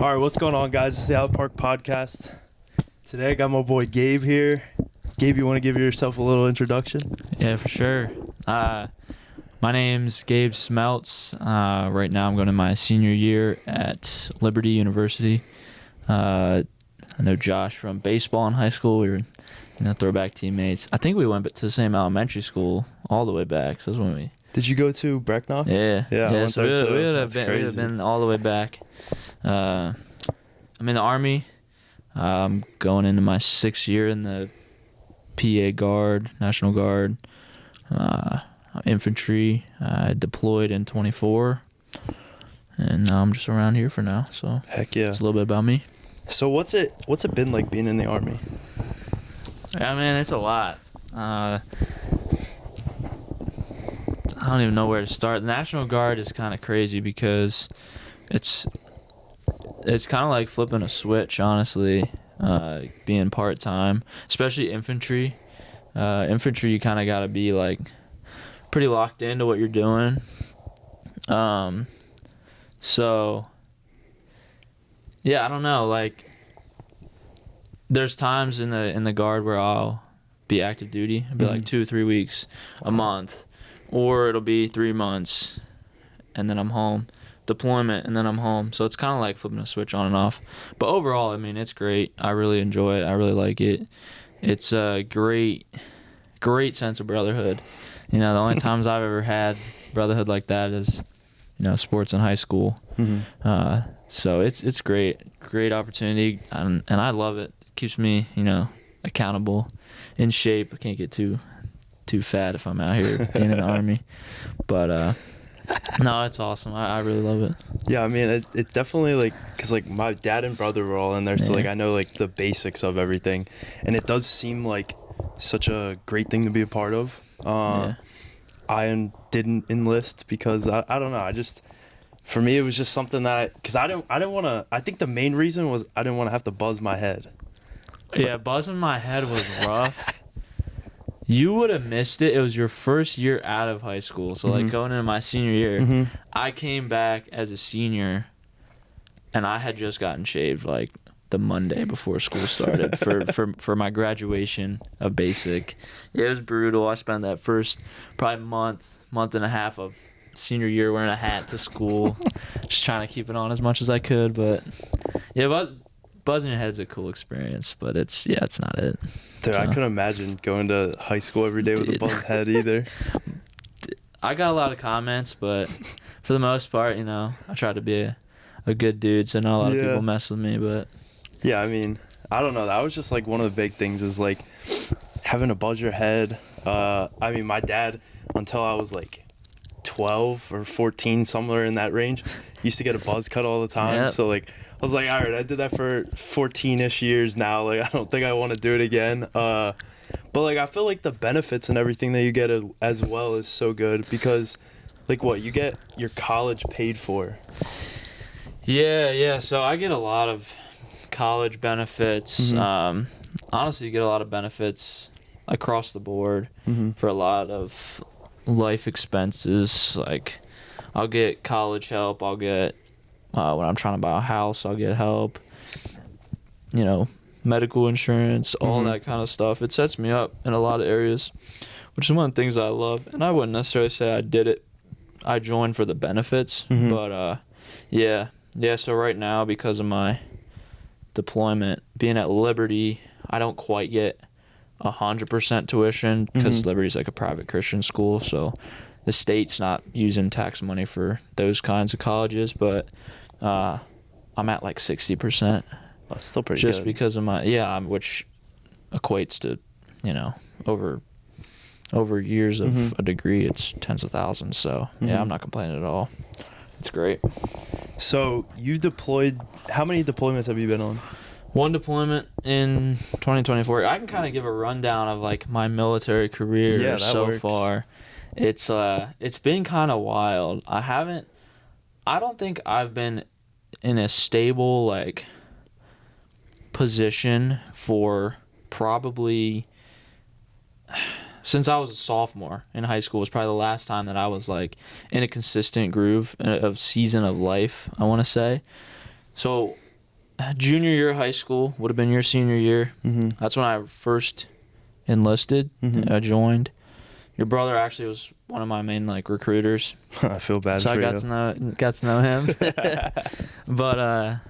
All right, what's going on, guys? It's the Out Park Podcast. Today I got my boy Gabe here. Gabe, you want to give yourself a little introduction? Yeah, for sure. My name's Gabe Smeltz. Right now I'm going to my senior year at Liberty University. I know Josh from baseball in high school. We were throwback teammates. I think we went to the same elementary school all the way back. So that's when we... Did you go to Brecknock? Yeah. So we would have been all the way back. I'm in the Army. I'm going into my 6th year in the PA Guard, National Guard, infantry. I deployed in 24, and now I'm just around here for now. So heck yeah, it's a little bit about me. So what's it been like being in the Army? Yeah, man, it's a lot. I don't even know where to start. The National Guard is kind of crazy because it's kind of like flipping a switch, honestly, being part-time, especially infantry. Infantry, you kind of got to be, like, pretty locked into what you're doing. So, yeah, I don't know. Like, there's times in the Guard where I'll be active duty. It'll be like 2 or 3 weeks, a month. Or it'll be 3 months, and then I'm home. Deployment, and then I'm home. So it's kind of like flipping a switch on and off. But overall, I mean, it's great. I really enjoy it. I really like it. It's a great sense of brotherhood. The only times I've ever had brotherhood like that is, sports in high school. Mm-hmm. So it's great opportunity, and I love it. It keeps me, accountable, in shape. I can't get too fat if I'm out here being in the Army. But no, it's awesome. I really love it. Yeah, I mean, it definitely, like, because, like, my dad and brother were all in there, so, like, I know, like, the basics of everything. And it does seem like such a great thing to be a part of. I didn't enlist because, I don't know, for me, it was just something that, because I didn't want to, I think the main reason was I didn't want to have to buzz my head. Yeah, buzzing my head was rough. You would have missed it. It was your first year out of high school. So, like, going into my senior year, I came back as a senior, and I had just gotten shaved, like, the Monday before school started for my graduation of basic. It was brutal. I spent that first probably month and a half of senior year wearing a hat to school, just trying to keep it on as much as I could. But, yeah, buzzing your head's a cool experience, but it's not it. Dude, I couldn't imagine going to high school every day with a buzzed head either. I got a lot of comments, but for the most part, I try to be a good dude, so not a lot of people mess with me. But yeah, I mean, I don't know. That was just like one of the big things is like having to buzz your head. I mean, my dad, until I was like 12 or 14, somewhere in that range, used to get a buzz cut all the time. Yep. So like, I was like, all right, I did that for 14-ish years now. Like, I don't think I want to do it again. But, like, I feel like the benefits and everything that you get as well is so good because, like, you get your college paid for. Yeah. So I get a lot of college benefits. Honestly, you get a lot of benefits across the board for a lot of life expenses. Like, I'll get college help. I'll get... when I'm trying to buy a house, I'll get help, medical insurance, all that kind of stuff. It sets me up in a lot of areas, which is one of the things I love. And I wouldn't necessarily say I did it. I joined for the benefits. But, yeah. So right now, because of my deployment, being at Liberty, I don't quite get 100% tuition because Liberty's like a private Christian school. So the state's not using tax money for those kinds of colleges, but I'm at like 60%. That's still pretty good. Just because of which equates to, over years of a degree, it's tens of thousands. So, yeah, I'm not complaining at all. It's great. So you deployed, how many deployments have you been on? One deployment in 2024. I can kind of give a rundown of like my military career so far. It's been kind of wild. I don't think I've been in a stable like position for probably since I was a sophomore in high school. Was probably the last time that I was like in a consistent groove of season of life, I want to say. So junior year of high school would have been your senior year. Mm-hmm. That's when I first enlisted. Mm-hmm. I joined. Your brother actually was one of my main like recruiters, I feel bad so for I got to know him. But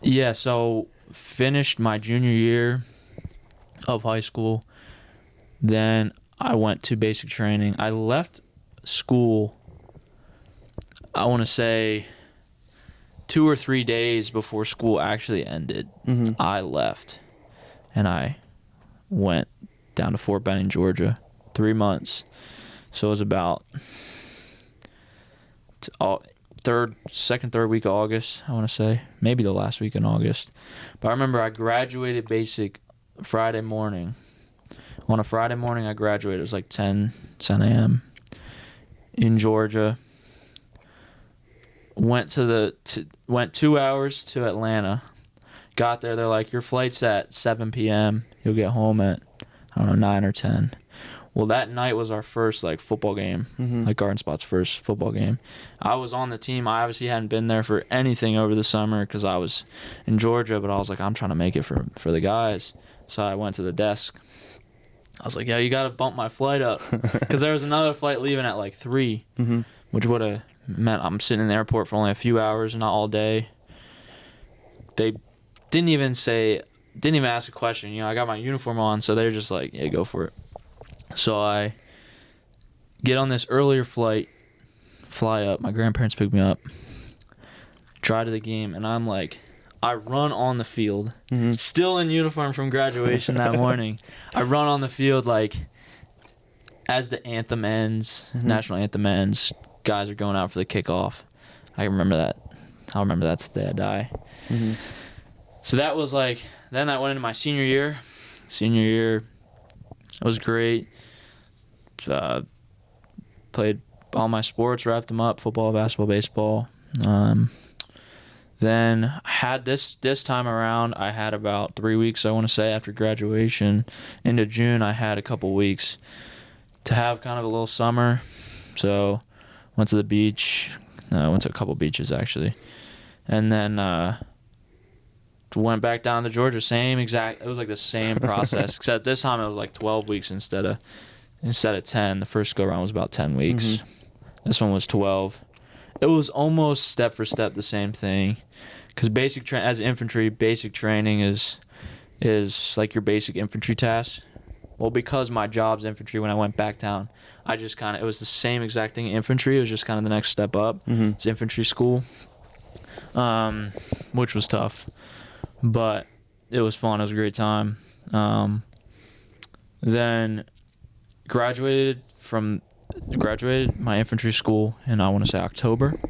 yeah, so finished my junior year of high school. Then I went to basic training. I left school, I want to say 2 or 3 days before school actually ended. Mm-hmm. I left and I went down to Fort Benning, Georgia, 3 months. So it was about third week of August, I want to say. Maybe the last week in August. But I remember I graduated basic Friday morning. On a Friday morning, I graduated. It was like 10 a.m. in Georgia. Went 2 hours to Atlanta. Got there. They're like, your flight's at 7 p.m. You'll get home at, I don't know, 9 or 10. Well, that night was our first like football game, Mm-hmm. like Garden Spot's first football game. I was on the team. I obviously hadn't been there for anything over the summer because I was in Georgia, but I was like, I'm trying to make it for the guys. So I went to the desk. I was like, yeah, you got to bump my flight up because there was another flight leaving at like 3, Mm-hmm. which would have meant I'm sitting in the airport for only a few hours, not all day. They didn't even ask a question. You know, I got my uniform on, so they're just like, yeah, go for it. So I get on this earlier flight, fly up. My grandparents pick me up, drive to the game, and I'm like, I run on the field, Mm-hmm. still in uniform from graduation that morning. I run on the field like as the anthem ends, Mm-hmm. national anthem ends, guys are going out for the kickoff. I remember that. I'll remember that's the day I die. Mm-hmm. So that was like, then I went into my senior year. Senior year, it was great. Played all my sports, wrapped them up, football, basketball, baseball. Then I had this time around, I had about 3 weeks, I want to say, after graduation. Into June, I had a couple weeks to have kind of a little summer. So went to the beach. Went to a couple beaches, actually. And then went back down to Georgia. It was like the same process, except this time it was like 12 weeks instead of 10. The first go-around was about 10 weeks. Mm-hmm. This one was 12. It was almost step for step the same thing, because as infantry, basic training is like your basic infantry task. Well, because my job's infantry, when I went back down, it was the same exact thing. Infantry, it was just kind of the next step up. Mm-hmm. It's infantry school, which was tough, but it was fun. It was a great time. Then graduated my infantry school in, I want to say, October.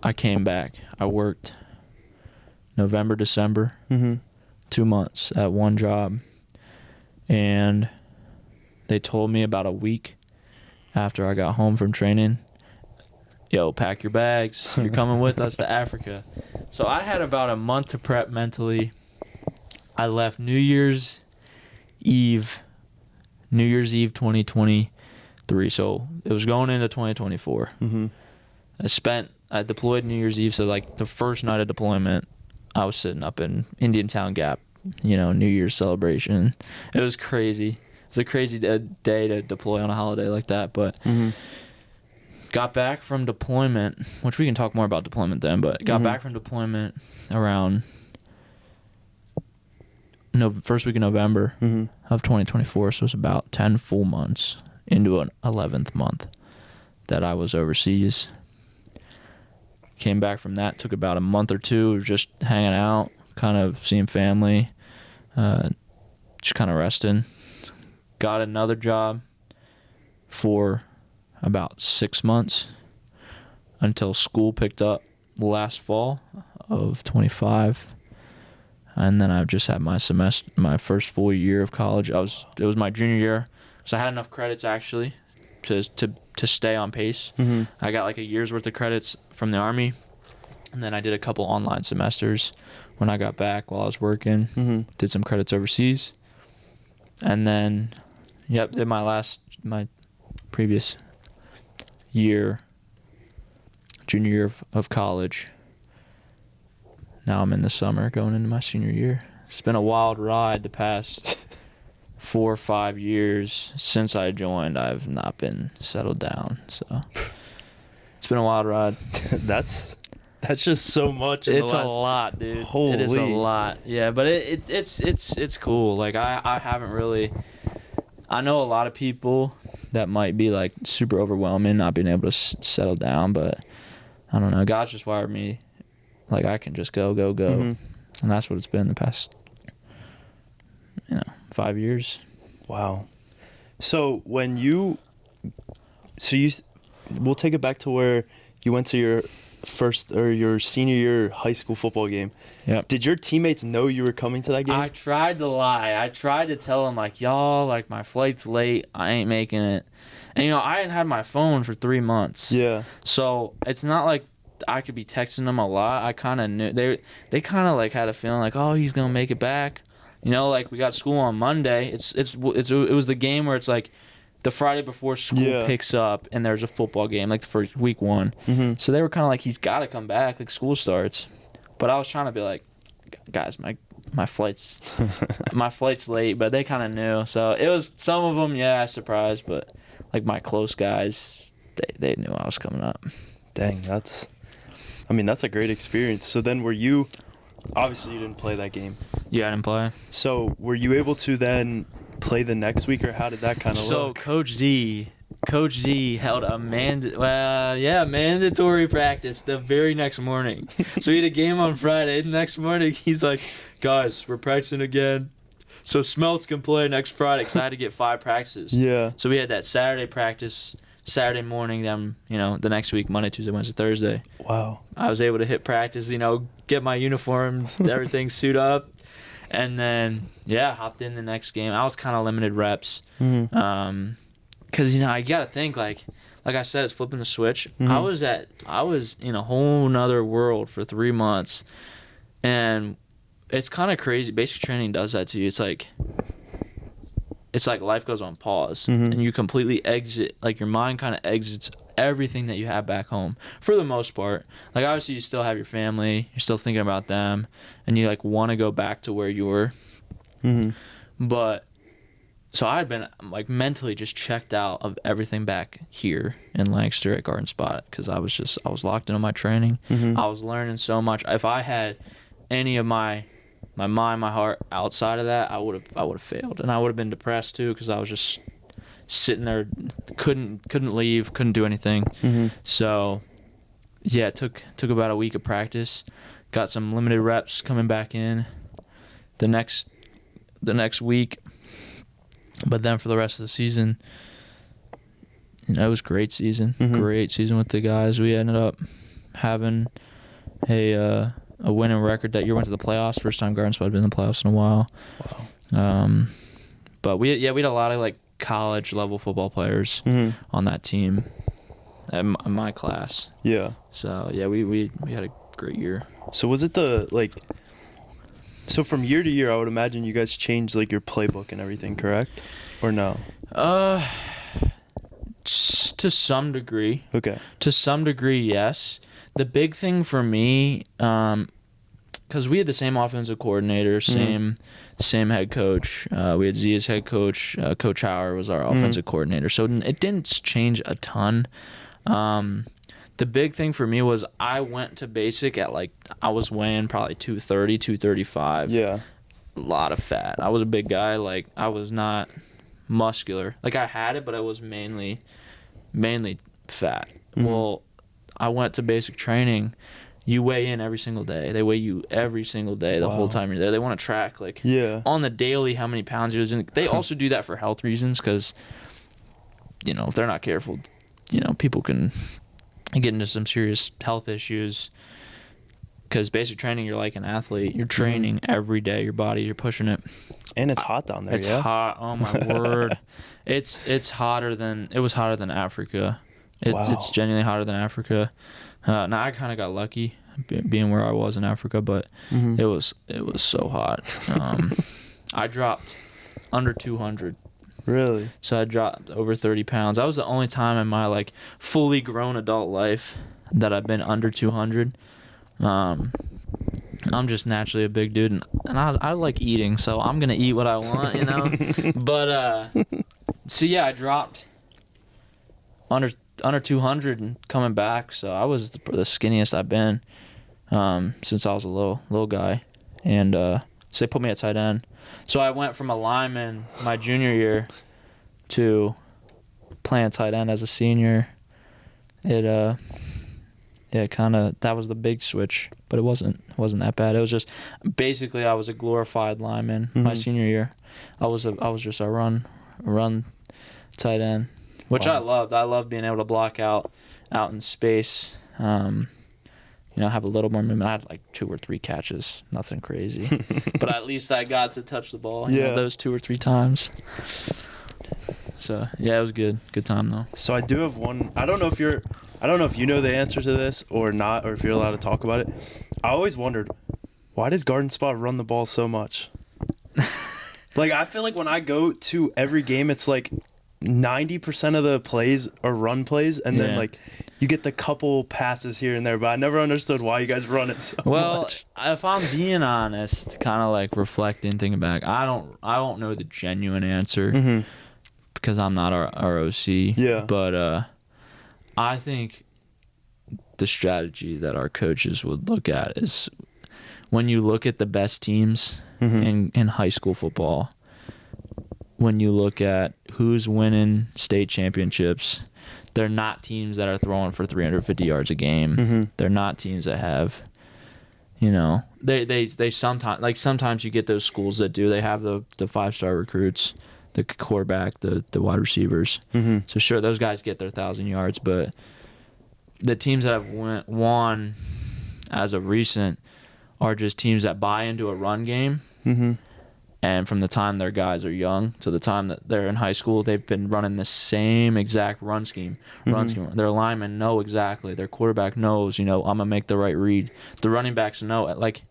I came back. I worked November, December, Mm-hmm. 2 months at one job. And they told me about a week after I got home from training, yo, pack your bags. You're coming with us to Africa. So I had about a month to prep mentally. I left New Year's Eve 2023. So it was going into 2024. Mm-hmm. I deployed New Year's Eve. So like the first night of deployment, I was sitting up in Indiantown Gap, New Year's celebration. It was crazy. It was a crazy day to deploy on a holiday like that. But Mm-hmm. got back from deployment, which we can talk more about deployment then, but got Mm-hmm. back from deployment around first week of November Mm-hmm. of 2024. So it was about 10 full months into an 11th month that I was overseas. Came back from that, took about a month or two of just hanging out, kind of seeing family, just kind of resting. Got another job for about 6 months until school picked up last fall of 25. And then I've just had my first full year of college. It was my junior year, so I had enough credits actually to stay on pace. Mm-hmm. I got like a year's worth of credits from the Army, and then I did a couple online semesters when I got back while I was working. Mm-hmm. Did some credits overseas, and then did my previous year, junior year of college. now I'm in the summer going into my senior year. It's been a wild ride the past 4 or 5 years since I joined. I've not been settled down, so it's been a wild ride. That's just so much. It's a lot, dude. Holy. It is a lot. Yeah, but it's cool. Like I haven't really. I know a lot of people that might be like super overwhelming, not being able to settle down, but I don't know. God's just wired me like I can just go, and that's what it's been the past 5 years. Wow. So when we'll take it back to where you went to your your senior year high school football game. Yep. Did your teammates know you were coming to that game? I tried to lie. I tried to tell them like, y'all, like my flight's late. I ain't making it. And I hadn't had my phone for 3 months. Yeah. So it's not like I could be texting them a lot. I kind of knew they kind of like had a feeling like, oh, he's gonna make it back. Like we got school on Monday. It was the game where it's like the Friday before school picks up and there's a football game like for week 1. Mm-hmm. So they were kind of like, he's got to come back like school starts. But I was trying to be like, guys, my flight's late, but they kind of knew. So it was some of them, surprised, but like my close guys, they knew I was coming up. Dang, that's a great experience. So then obviously you didn't play that game. Yeah, I didn't play. So were you able to then play the next week, or how did that kind of look? So Coach Z held a mandatory practice the very next morning. So he had a game on Friday. The next morning, he's like, guys, we're practicing again. So Smelts can play next Friday because I had to get 5 practices. Yeah. So we had that Saturday practice, Saturday morning, then, the next week, Monday, Tuesday, Wednesday, Thursday. Wow. I was able to hit practice, get my uniform, everything, suit up. And then, hopped in the next game. I was kind of limited reps. Mm-hmm. Because, I got to think, like I said, it's flipping the switch. Mm-hmm. I was in a whole nother world for 3 months. And it's kind of crazy. Basic training does that to you. It's like life goes on pause. Mm-hmm. And you completely exit, like your mind kind of exits everything that you have back home for the most part. Like obviously you still have your family, you're still thinking about them, and you like want to go back to where you were. Mm-hmm. But so I had been like mentally just checked out of everything back here in Lancaster at Garden Spot because I was locked into my training. Mm-hmm. I was learning so much. If I had any of my mind, my heart outside of that, I would have failed, and I would have been depressed too because I was just sitting there, couldn't leave, couldn't do anything. Mm-hmm. So it took about a week of practice, got some limited reps coming back in the next week, but then for the rest of the season, it was a great season. Mm-hmm. Great season with the guys. We ended up having a winning record that year. Went to the playoffs, first time Garden Spot had been in the playoffs in a while. Wow. But we had a lot of like college level football players on that team in my class. Yeah. So we had a great year. So was it so from year to year, I would imagine you guys changed like your playbook and everything, correct? Or no? To some degree. Okay. To some degree, yes. The big thing for me, because we had the same offensive coordinator, same head coach. We had Z as head coach. Coach Hauer was our offensive coordinator. So it didn't change a ton. The big thing for me was I went to basic at I was weighing probably 230, 235. Yeah. A lot of fat. I was a big guy. I was not muscular. I had it, but I was mainly fat. Mm-hmm. Well, I went to basic training. You weigh in every single day. They weigh you every single day the whole time you're there. They want to track on the daily how many pounds you're losing. They also do that for health reasons because, if they're not careful, people can get into some serious health issues. Because basic training, you're like an athlete. You're training every day. Your body, you're pushing it. And it's hot down there. It's hot. Oh my word! It was hotter than Africa. It's genuinely hotter than Africa. Now I kind of got lucky being where I was in Africa, but it was so hot. I dropped under 200. Really? So I dropped over 30 pounds. That was the only time in my fully grown adult life that I've been under 200. I'm just naturally a big dude, and I like eating, so I'm gonna eat what I want, you know. But so yeah, I dropped under 200 and coming back, so I was the skinniest I've been since I was a little guy, and so they put me at tight end. So I went from a lineman my junior year to playing tight end as a senior. It kind of, that was the big switch, but it wasn't that bad. It was just basically I was a glorified lineman my senior year. I was just a run tight end, which I loved. I loved being able to block out in space. Have a little more movement. I had like 2 or 3 catches, nothing crazy, but at least I got to touch the ball. Those 2 or 3 times. So yeah, it was good time though. So I do have one. I don't know if you know the answer to this or not, or if you're allowed to talk about it. I always wondered, why does Garden Spot run the ball so much? Like, I feel like when I go to every game, it's like 90% of the plays are run plays, and then like you get the couple passes here and there, but I never understood why you guys run it so much. Well, if I'm being honest, kind of like reflecting, thinking back, I don't know the genuine answer because I'm not our OC. Yeah. But I think the strategy that our coaches would look at is when you look at the best teams in high school football, when you look at who's winning state championships, they're not teams that are throwing for 350 yards a game. They're not teams that have, they sometimes you get those schools that do. They have the 5-star recruits, the quarterback, the wide receivers. So sure, those guys get their 1,000 yards, but the teams that have won as of recent are just teams that buy into a run game. And from the time their guys are young to the time that they're in high school, they've been running the same exact run scheme. Their linemen know exactly. Their quarterback knows, I'm going to make the right read. The running backs know it.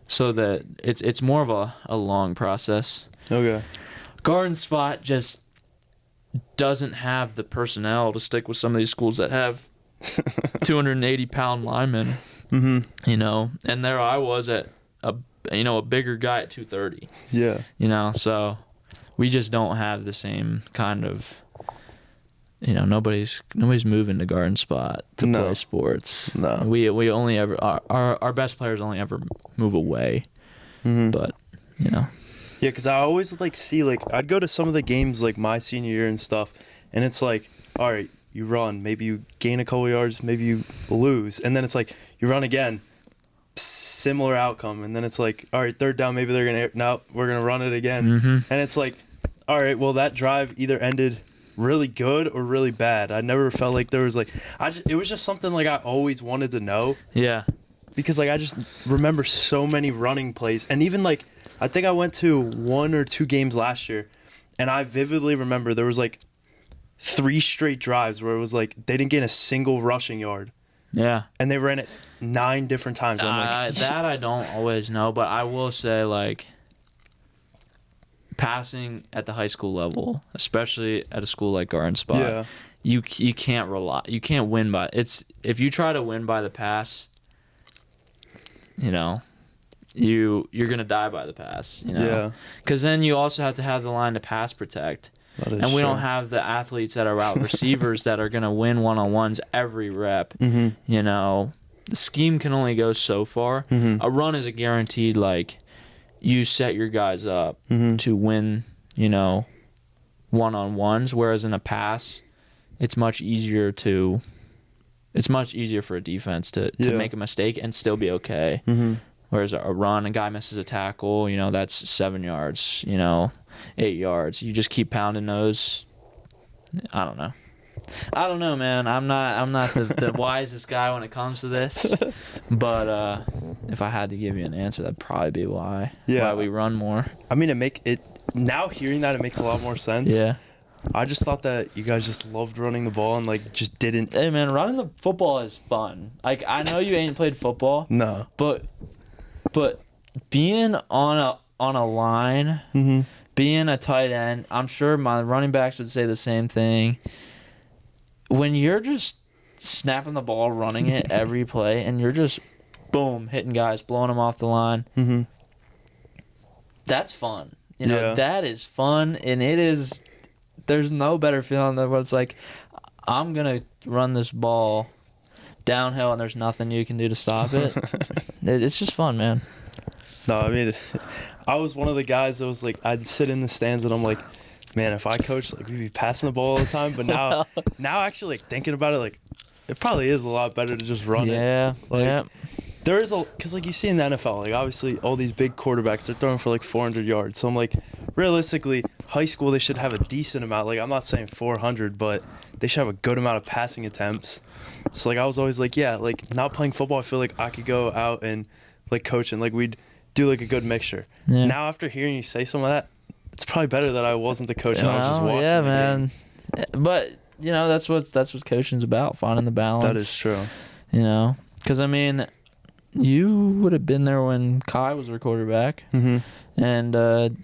So that it's more of a long process. Okay. Garden Spot just doesn't have the personnel to stick with some of these schools that have 280-pound linemen. And there I was at a bigger guy at 230. Yeah. So we just don't have the same kind of, nobody's moving to Garden Spot to play sports. No. We only ever, our best players only ever move away. But, Yeah, because I always see, I'd go to some of the games my senior year and stuff, and it's all right, you run, maybe you gain a couple yards, maybe you lose, and then it's you run again, similar outcome, and then it's all right, third down, maybe we're gonna run it again, and it's all right, well, that drive either ended really good or really bad. I never felt like there was it was just something I always wanted to know. Yeah, because I just remember so many running plays, and even I think I went to 1 or 2 games last year, and I vividly remember there was 3 straight drives where it was they didn't gain a single rushing yard. Yeah. And they ran it 9 different times. I'm that I don't always know, but I will say passing at the high school level, especially at a school like Garden Spot, you can't rely, you can't win by if you try to win by the pass, you're gonna die by the pass, Yeah. Because then you also have to have the line to pass protect. And we don't have the athletes that are out receivers that are going to win one-on-ones every rep. The scheme can only go so far. A run is a guaranteed, you set your guys up to win, one-on-ones, whereas in a pass, it's much easier for a defense to make a mistake and still be okay. Whereas a run, a guy misses a tackle, that's 7 yards, 8 yards. You just keep pounding those. I don't know, man. I'm not the wisest guy when it comes to this. But if I had to give you an answer, that'd probably be why we run more. I mean, now hearing that, it makes a lot more sense. Yeah. I just thought that you guys just loved running the ball and just didn't. Hey man, running the football is fun. I know you ain't played football. No. But being on a line, being a tight end, I'm sure my running backs would say the same thing. When you're just snapping the ball, running it every play, and you're just boom, hitting guys, blowing them off the line. Mm-hmm. That's fun. That is fun, and it is. There's no better feeling than when it's like, I'm gonna run this ball downhill, and there's nothing you can do to stop it. It's just fun, man. No, I mean, I was one of the guys that was like, I'd sit in the stands and I'm like, man, if I coached, like, we'd be passing the ball all the time. But now actually, like, thinking about it, like, it probably is a lot better to just run it. Yeah, Like, there is because, like, you see in the NFL, like, obviously, all these big quarterbacks, they're throwing for, like, 400 yards. So I'm like, realistically, high school, they should have a decent amount. Like, I'm not saying 400, but they should have a good amount of passing attempts. So, like, I was always like, yeah, like, not playing football, I feel like I could go out and, like, coach, and, like, we'd do, like, a good mixture. Yeah. Now, after hearing you say some of that, it's probably better that I wasn't the coach and I was just watching. Yeah, the man. game. But that's what coaching's about, finding the balance. That is true. Because I mean, you would have been there when Kai was our quarterback, and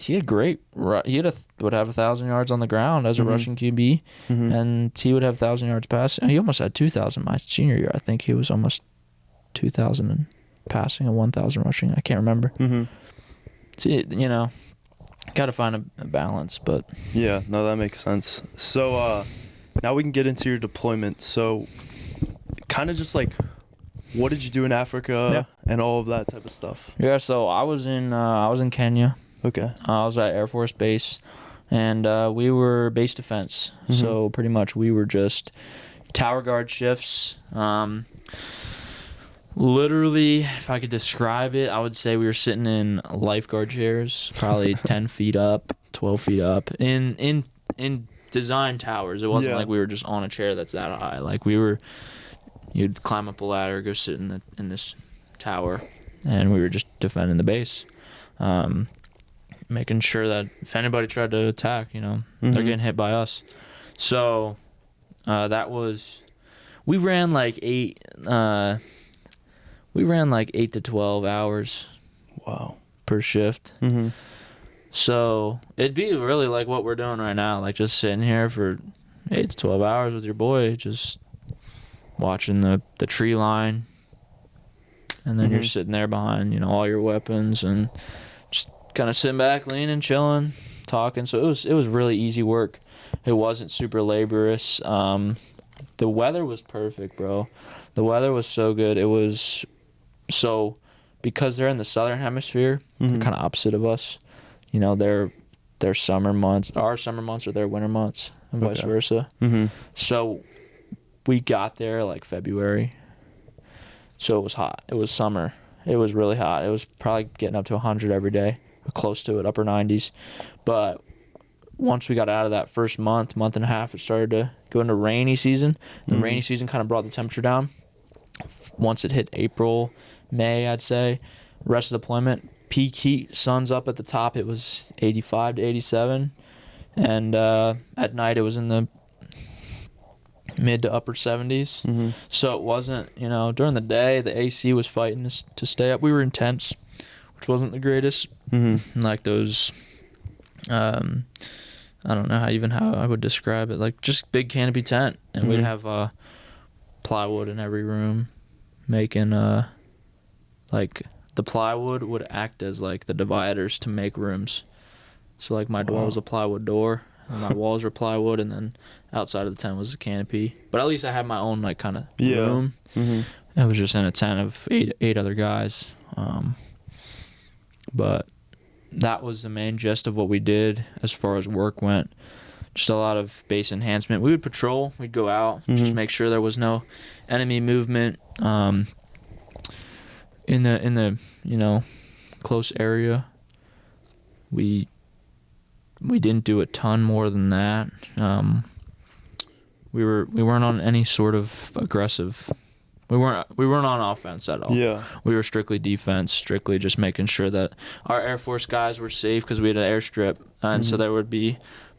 he had great. He would have 1,000 yards on the ground as a rushing QB, and he would have 1,000 yards passing. He almost had 2,000 my senior year. I think he was almost 2,000 in passing and 1,000 rushing. I can't remember. So, got to find a balance, but yeah, no, that makes sense. So now we can get into your deployment. So kind of just like, what did you do in Africa and all of that type of stuff? Yeah, so I was in Kenya. Okay. I was at Air Force Base, and we were base defense. So pretty much we were just tower guard shifts. Literally, if I could describe it, I would say we were sitting in lifeguard chairs, probably 10 feet up, 12 feet up, in design towers. It wasn't like we were just on a chair that's that high. Like you'd climb up a ladder, go sit in this tower, and we were just defending the base, making sure that if anybody tried to attack, they're getting hit by us. So that was, we ran like 8 to 12 hours. Wow. Per shift. So it'd be really like what we're doing right now, like just sitting here for 8 to 12 hours with your boy, just watching the tree line, and then you're sitting there behind all your weapons and just kind of sitting back, leaning, chilling, talking. So it was really easy work. It wasn't super laborious. The weather was perfect, bro. The weather was so good. It was so, because they're in the southern hemisphere, they're kind of opposite of us. Their summer months, our summer months are their winter months, and vice versa. So we got there like February. So it was hot. It was summer. It was really hot. It was probably getting up to 100 every day, or close to it, upper 90s. But once we got out of that first month and a half, it started to go into rainy season. The rainy season kind of brought the temperature down. Once it hit April, May, I'd say, rest of deployment, peak heat, sun's up at the top, it was 85 to 87, and at night it was in the mid to upper 70s. So it wasn't, during the day the AC was fighting to stay up. We were in tents, which wasn't the greatest. Like those, I don't know how I would describe it, like just big canopy tent, and we'd have plywood in every room, making like the plywood would act as like the dividers to make rooms. So like my door was a plywood door, and my walls were plywood, and then outside of the tent was a canopy. But at least I had my own like kind of room. I was just in a tent of eight other guys. But that was the main gist of what we did as far as work went. Just a lot of base enhancement. We would patrol. We'd go out, just make sure there was no enemy movement in the close area. We didn't do a ton more than that. We weren't on any sort of aggressive. We weren't on offense at all. Yeah. We were strictly defense, strictly just making sure that our Air Force guys were safe, because we had an airstrip, and so there would be,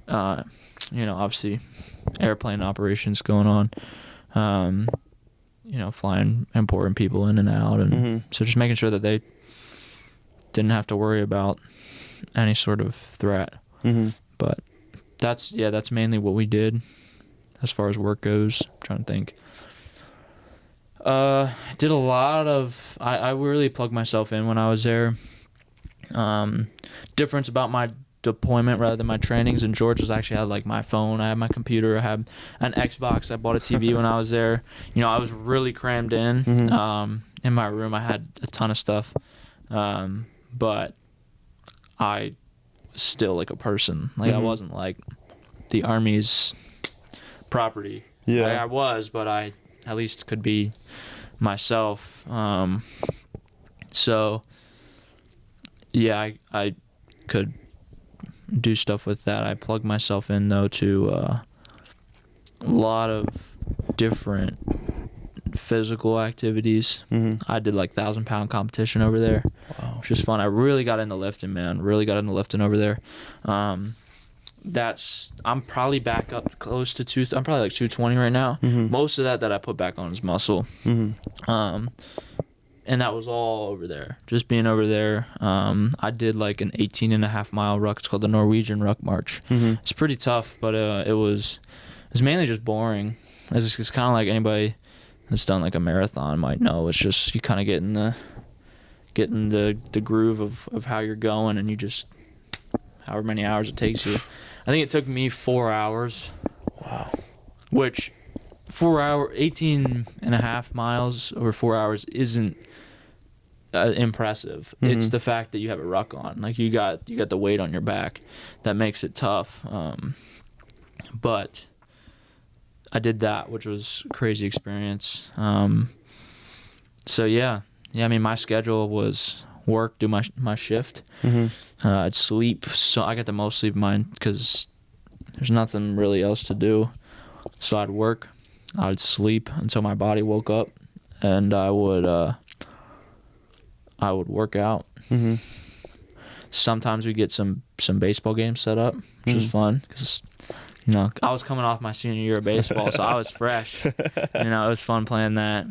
obviously, airplane operations going on. Flying important people in and out, and so just making sure that they didn't have to worry about any sort of threat. But that's mainly what we did as far as work goes. I'm trying to think. Did a lot of. I really plugged myself in when I was there. Difference about my deployment rather than my trainings in Georgia's, I actually had like my phone, I had my computer, I had an Xbox, I bought a TV when I was there. You know, I was really crammed in. In my room, I had a ton of stuff, but I was still like a person. Like I wasn't like the Army's property. Yeah. I was, but I at least could be myself. So yeah, I could do stuff with that. I plugged myself in though to a lot of different physical activities. I did like 1,000-pound competition over there, which is fun. I really got into lifting, man. Really got into lifting over there. I'm probably back up close to I'm probably like 220 right now. Most of that I put back on is muscle. And that was all over there. Just being over there. I did like an 18.5-mile ruck. It's called the Norwegian Ruck March. It's pretty tough, but it was mainly just boring. It's kind of like anybody that's done like a marathon might know. It's just you kind of get in the groove of how you're going, and you just however many hours it takes you. I think it took me 4 hours. Wow. Which 18.5 miles over 4 hours isn't impressive. It's the fact that you have a ruck on. Like you got the weight on your back that makes it tough. But I did that, which was a crazy experience. So yeah. I mean, my schedule was work, do my shift. I'd sleep. So I got the most sleep of mine because there's nothing really else to do. So I'd work, I'd sleep until my body woke up, and I would work out. Sometimes we get some baseball games set up, which is fun because I was coming off my senior year of baseball, so I was fresh. It was fun playing that.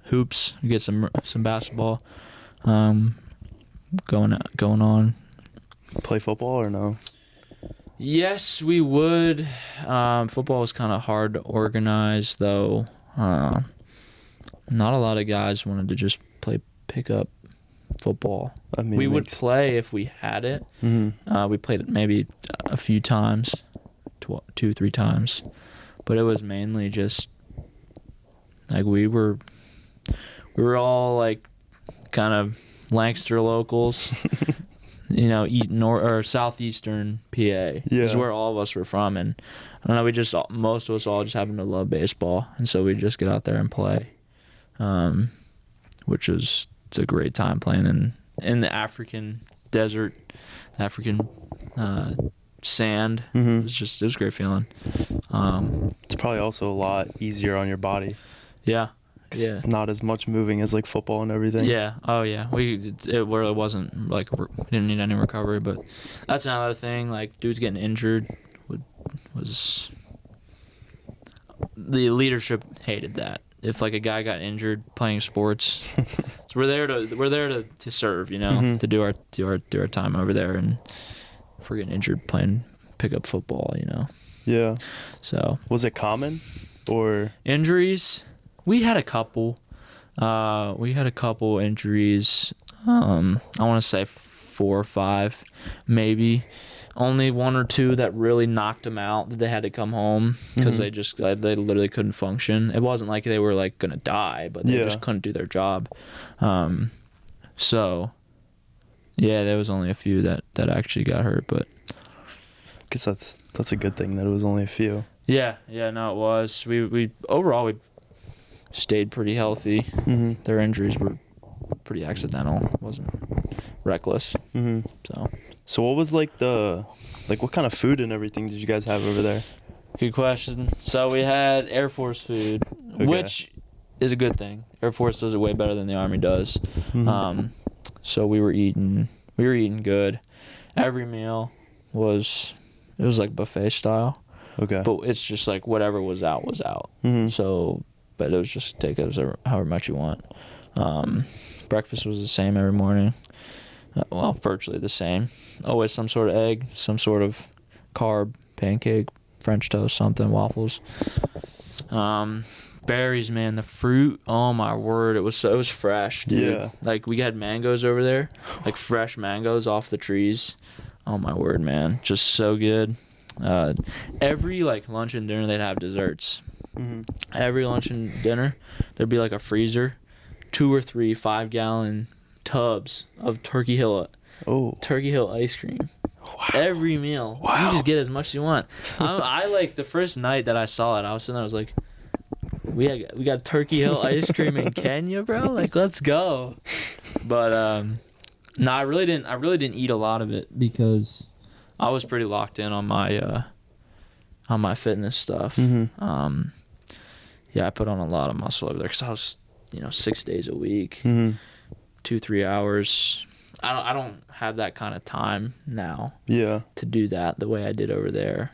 Hoops, we get some basketball going on. Play football or no? Yes, we would. Football was kind of hard to organize, though. Not a lot of guys wanted to just play pickup football. I mean, we would play if we had it. We played it maybe a few times, 2-3 times, but it was mainly just like we were all like kind of Lancaster locals. Southeastern PA is where all of us were from, and I don't know. Most of us all just happen to love baseball, and so we just get out there and play, which is a great time playing in the African desert, African sand. It was a great feeling. It's probably also a lot easier on your body. Yeah. Yeah. It's not as much moving as like football and everything. Yeah. Oh yeah. It really wasn't like we didn't need any recovery, but that's another thing. Like dudes getting injured was the leadership hated that. If like a guy got injured playing sports, so we're there to serve, to do our time over there, and if we're getting injured playing pickup football, Yeah. So was it common or injuries? We had a couple. Injuries. I want to say 4 or 5, maybe. Only 1 or 2 that really knocked them out, that they had to come home because they literally couldn't function. It wasn't like they were like gonna die, but they just couldn't do their job. So yeah, there was only a few that actually got hurt, but I guess that's a good thing that it was only a few. Yeah, no, it was. We overall we stayed pretty healthy. Their injuries were pretty accidental. It wasn't reckless. So what was like what kind of food and everything did you guys have over there? Good question. So we had Air Force food, which is a good thing. Air Force does it way better than the Army does. So we were eating good. Every meal was like buffet style. Okay. But it's just like whatever was out was out. So, but it was just take it however much you want. Breakfast was the same every morning. Well, virtually the same. Always some sort of egg, some sort of carb, pancake, French toast, something, waffles. berries, man, the fruit, oh my word, it was fresh, dude. Yeah. Like we had mangoes over there, like fresh mangoes off the trees. Oh my word, man, just so good. Every like lunch and dinner they'd have desserts. Mm-hmm. Every lunch and dinner there'd be like a freezer, 2 or 3 5-gallon tubs of Turkey Hill ice cream. Wow. Every meal. Wow. You just get as much as you want. I like the first night that I saw it, I was sitting there, I was like, we got Turkey Hill ice cream in Kenya, bro. Like, let's go. But no, I really didn't eat a lot of it because I was pretty locked in on my fitness stuff. Mm-hmm. Yeah, I put on a lot of muscle over there because I was 6 days a week, Mm-hmm. 2-3 hours. I don't have that kind of time now. Yeah. To do that the way I did over there.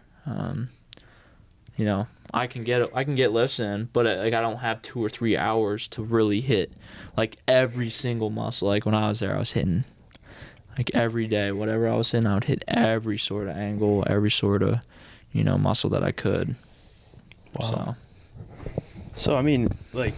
I can get lifts in, but I don't have 2 or 3 hours to really hit like every single muscle. Like when I was there, I was hitting like every day, whatever I was hitting, I would hit every sort of angle, every sort of muscle that I could. Wow. So I mean, like,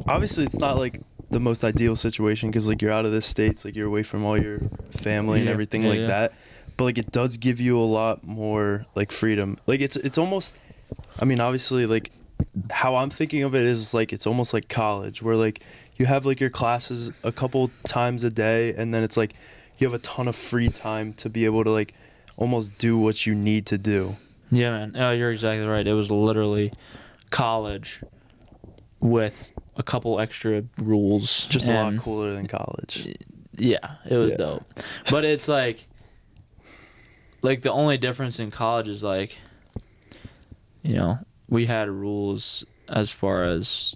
obviously it's not like the most ideal situation because like you're out of the States, like you're away from all your family and everything that. But like it does give you a lot more like freedom. Like it's almost, I mean, obviously like how I'm thinking of it is like it's almost like college where like you have like your classes a couple times a day and then it's like you have a ton of free time to be able to like almost do what you need to do. Yeah, man. Oh, you're exactly right. It was literally college with a couple extra rules. Just a lot cooler than college. Yeah, it was dope. But it's like the only difference in college is like, we had rules as far as,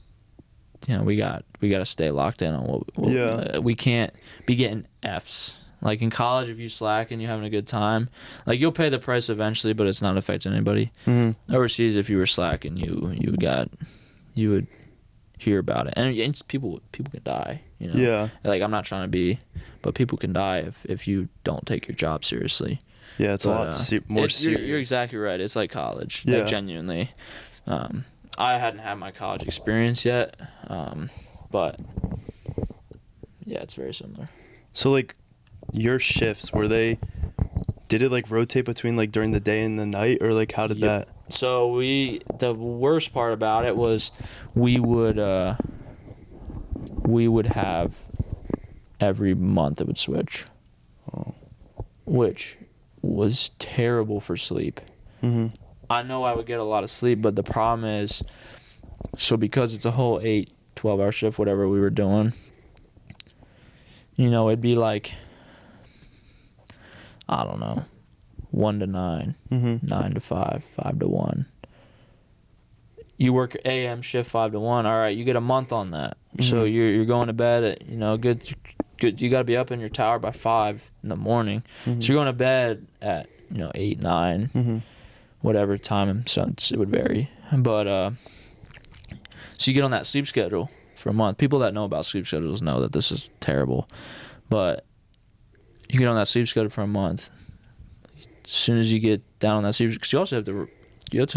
we got to stay locked in on what we can't be getting Fs. Like in college, if you slack and you're having a good time, like you'll pay the price eventually, but it's not affecting anybody. Mm-hmm. Overseas, if you were slacking, you would hear about it, and it's people can die. Yeah. Like I'm not trying to be, but people can die if you don't take your job seriously. Yeah, it's a lot more serious. You're exactly right. It's like college. Yeah. Like genuinely. I hadn't had my college experience yet, but yeah, it's very similar. So like your shifts, did it like rotate between like during the day and the night, or like how did that? So the worst part about it was we would have every month it would switch. Oh. Which was terrible for sleep. Mm-hmm. I know I would get a lot of sleep, but the problem is, so because it's a whole 12-hour shift, whatever we were doing, it'd be like, I don't know, 1 to 9, mm-hmm. 9 to 5, 5 to 1. You work AM shift 5 to 1. All right, you get a month on that. Mm-hmm. So you're going to bed at good. You got to be up in your tower by 5 in the morning. Mm-hmm. So you're going to bed at 8, 9, mm-hmm. whatever time. It would vary, but so you get on that sleep schedule for a month. People that know about sleep schedules know that this is terrible, but you get on that sleep schedule for a month. As soon as you get down on that sleep, because you also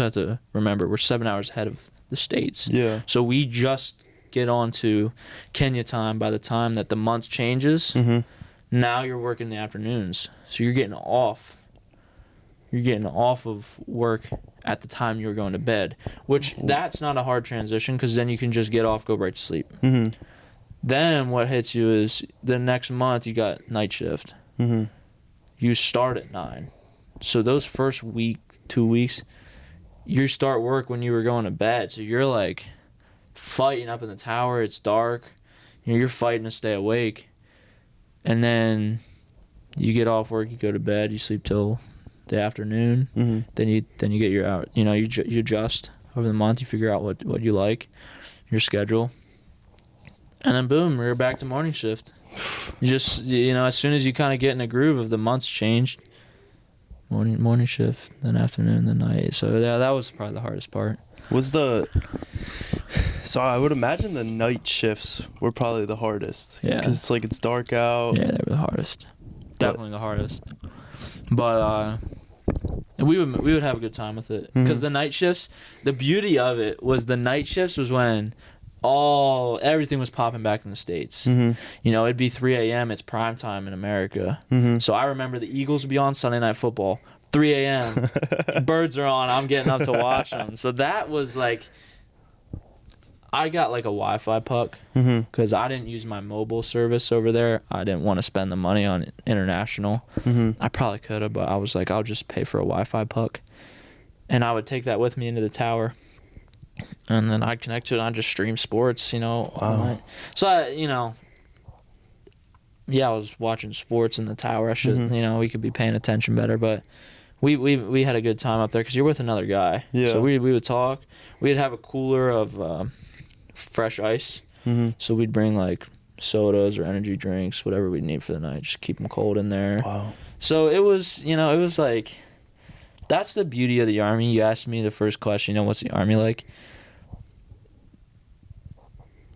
have to remember we're 7 hours ahead of the States. Yeah. So we just get on to Kenya time by the time that the month changes. Mm-hmm. Now you're working the afternoons, so you're getting off. You're getting off of work at the time you're going to bed, which that's not a hard transition because then you can just get off, go right to sleep. Mm-hmm. Then what hits you is the next month you got night shift. Mm-hmm. You start at 9. So those first week, 2 weeks, you start work when you were going to bed. So you're like fighting up in the tower. It's dark. You're fighting to stay awake. And then you get off work, you go to bed, you sleep till the afternoon. Mm-hmm. Then you get your hour. You adjust over the month. You figure out what you like, your schedule, and then boom, you're back to morning shift. You just as soon as you kind of get in a groove of the months changed, morning shift, then afternoon, then night. So that was probably the hardest part. So I would imagine the night shifts were probably the hardest. Yeah. Because it's like it's dark out. Yeah, they were the hardest. Definitely the hardest. But And we would have a good time with it because the night shifts. The beauty of it was the night shifts was when everything was popping back in the States. You know, it'd be 3 a.m. It's prime time in America. So I remember the Eagles would be on Sunday Night Football, 3 a.m. Birds are on. I'm getting up to watch them. So that was like, I got like a Wi-Fi puck because I didn't use my mobile service over there. I didn't want to spend the money on international. I probably could have, but I was like, I'll just pay for a Wi-Fi puck. And I would take that with me into the tower. And then I'd connect to it and I'd just stream sports, you know, all night. So, I was watching sports in the tower. I should, we could be paying attention better, but we had a good time up there because you're with another guy. Yeah. So we would talk. We'd have a cooler of fresh ice. So we'd bring like sodas or energy drinks, whatever we'd need for the night, just keep them cold in there. Wow. So it was, it was like, that's the beauty of the Army. You asked me the first question, what's the Army like?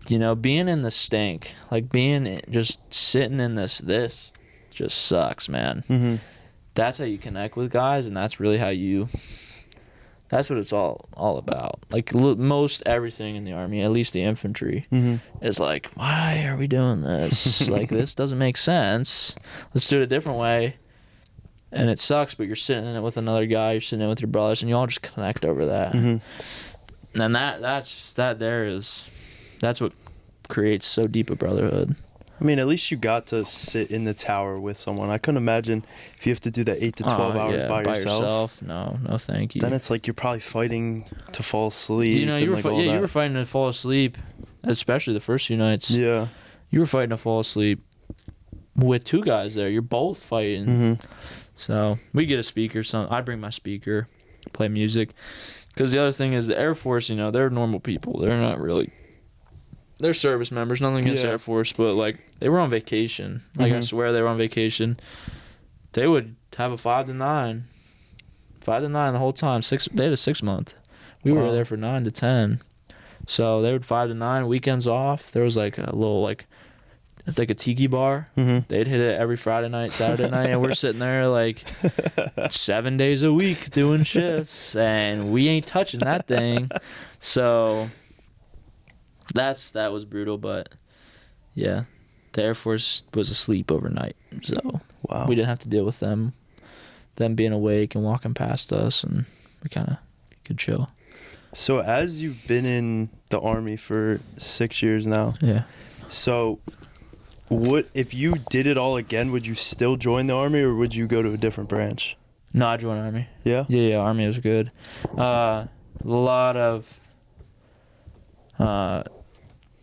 Being in the stink, like just sitting in this just sucks, man. That's how you connect with guys, and that's really that's what it's all about. Like most everything in the Army, at least the infantry, is like, why are we doing this? Like, this doesn't make sense. Let's do it a different way. And it sucks, but you're sitting in it with another guy, you're sitting in it with your brothers, and you all just connect over that. And that's what creates so deep a brotherhood. I mean, at least you got to sit in the tower with someone. I couldn't imagine if you have to do that 8 to 12 hours by yourself. No, thank you. Then it's like you're probably fighting to fall asleep. You were fighting to fall asleep, especially the first few nights. Yeah. You were fighting to fall asleep with two guys there. You're both fighting. So we get a speaker. I bring my speaker, play music. Because the other thing is the Air Force, they're normal people. They're not really... They're service members, nothing against Air Force, but like they were on vacation. Like I swear they were on vacation. They would have a 5 to 9 the whole time. They had a 6 month. We were there for 9 to 10. So they would 5 to 9 weekends off. There was like a little like a tiki bar. They'd hit it every Friday night, Saturday night, and we're sitting there like 7 days a week doing shifts, and we ain't touching that thing. So. That was brutal, but yeah, the Air Force was asleep overnight, so we didn't have to deal with them being awake and walking past us, and we kind of could chill. So as you've been in the Army for 6 years now, so what if you did it all again? Would you still join the Army, or would you go to a different branch? No, I joined Army. Yeah? Yeah, Army was good. A lot of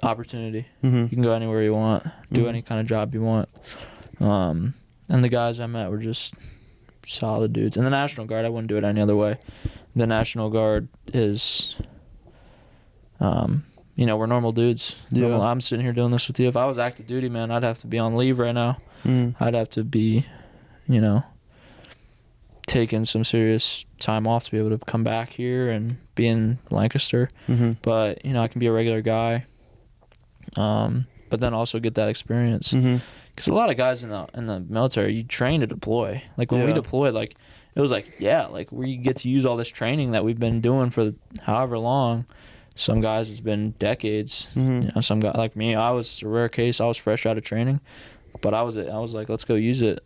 opportunity. You can go anywhere you want, do any kind of job you want. And the guys I met were just solid dudes. And the National Guard, I wouldn't do it any other way. The National Guard is, we're normal dudes. Yeah. I'm sitting here doing this with you. If I was active duty, man, I'd have to be on leave right now. I'd have to be, taking some serious time off to be able to come back here and be in Lancaster. But, I can be a regular guy. But then also get that experience. Because a lot of guys in the military, you train to deploy. Like when we deployed, like it was like, like we get to use all this training that we've been doing for however long. Some guys it's been decades. Some guy like me, I was a rare case. I was fresh out of training, but I was like, let's go use it.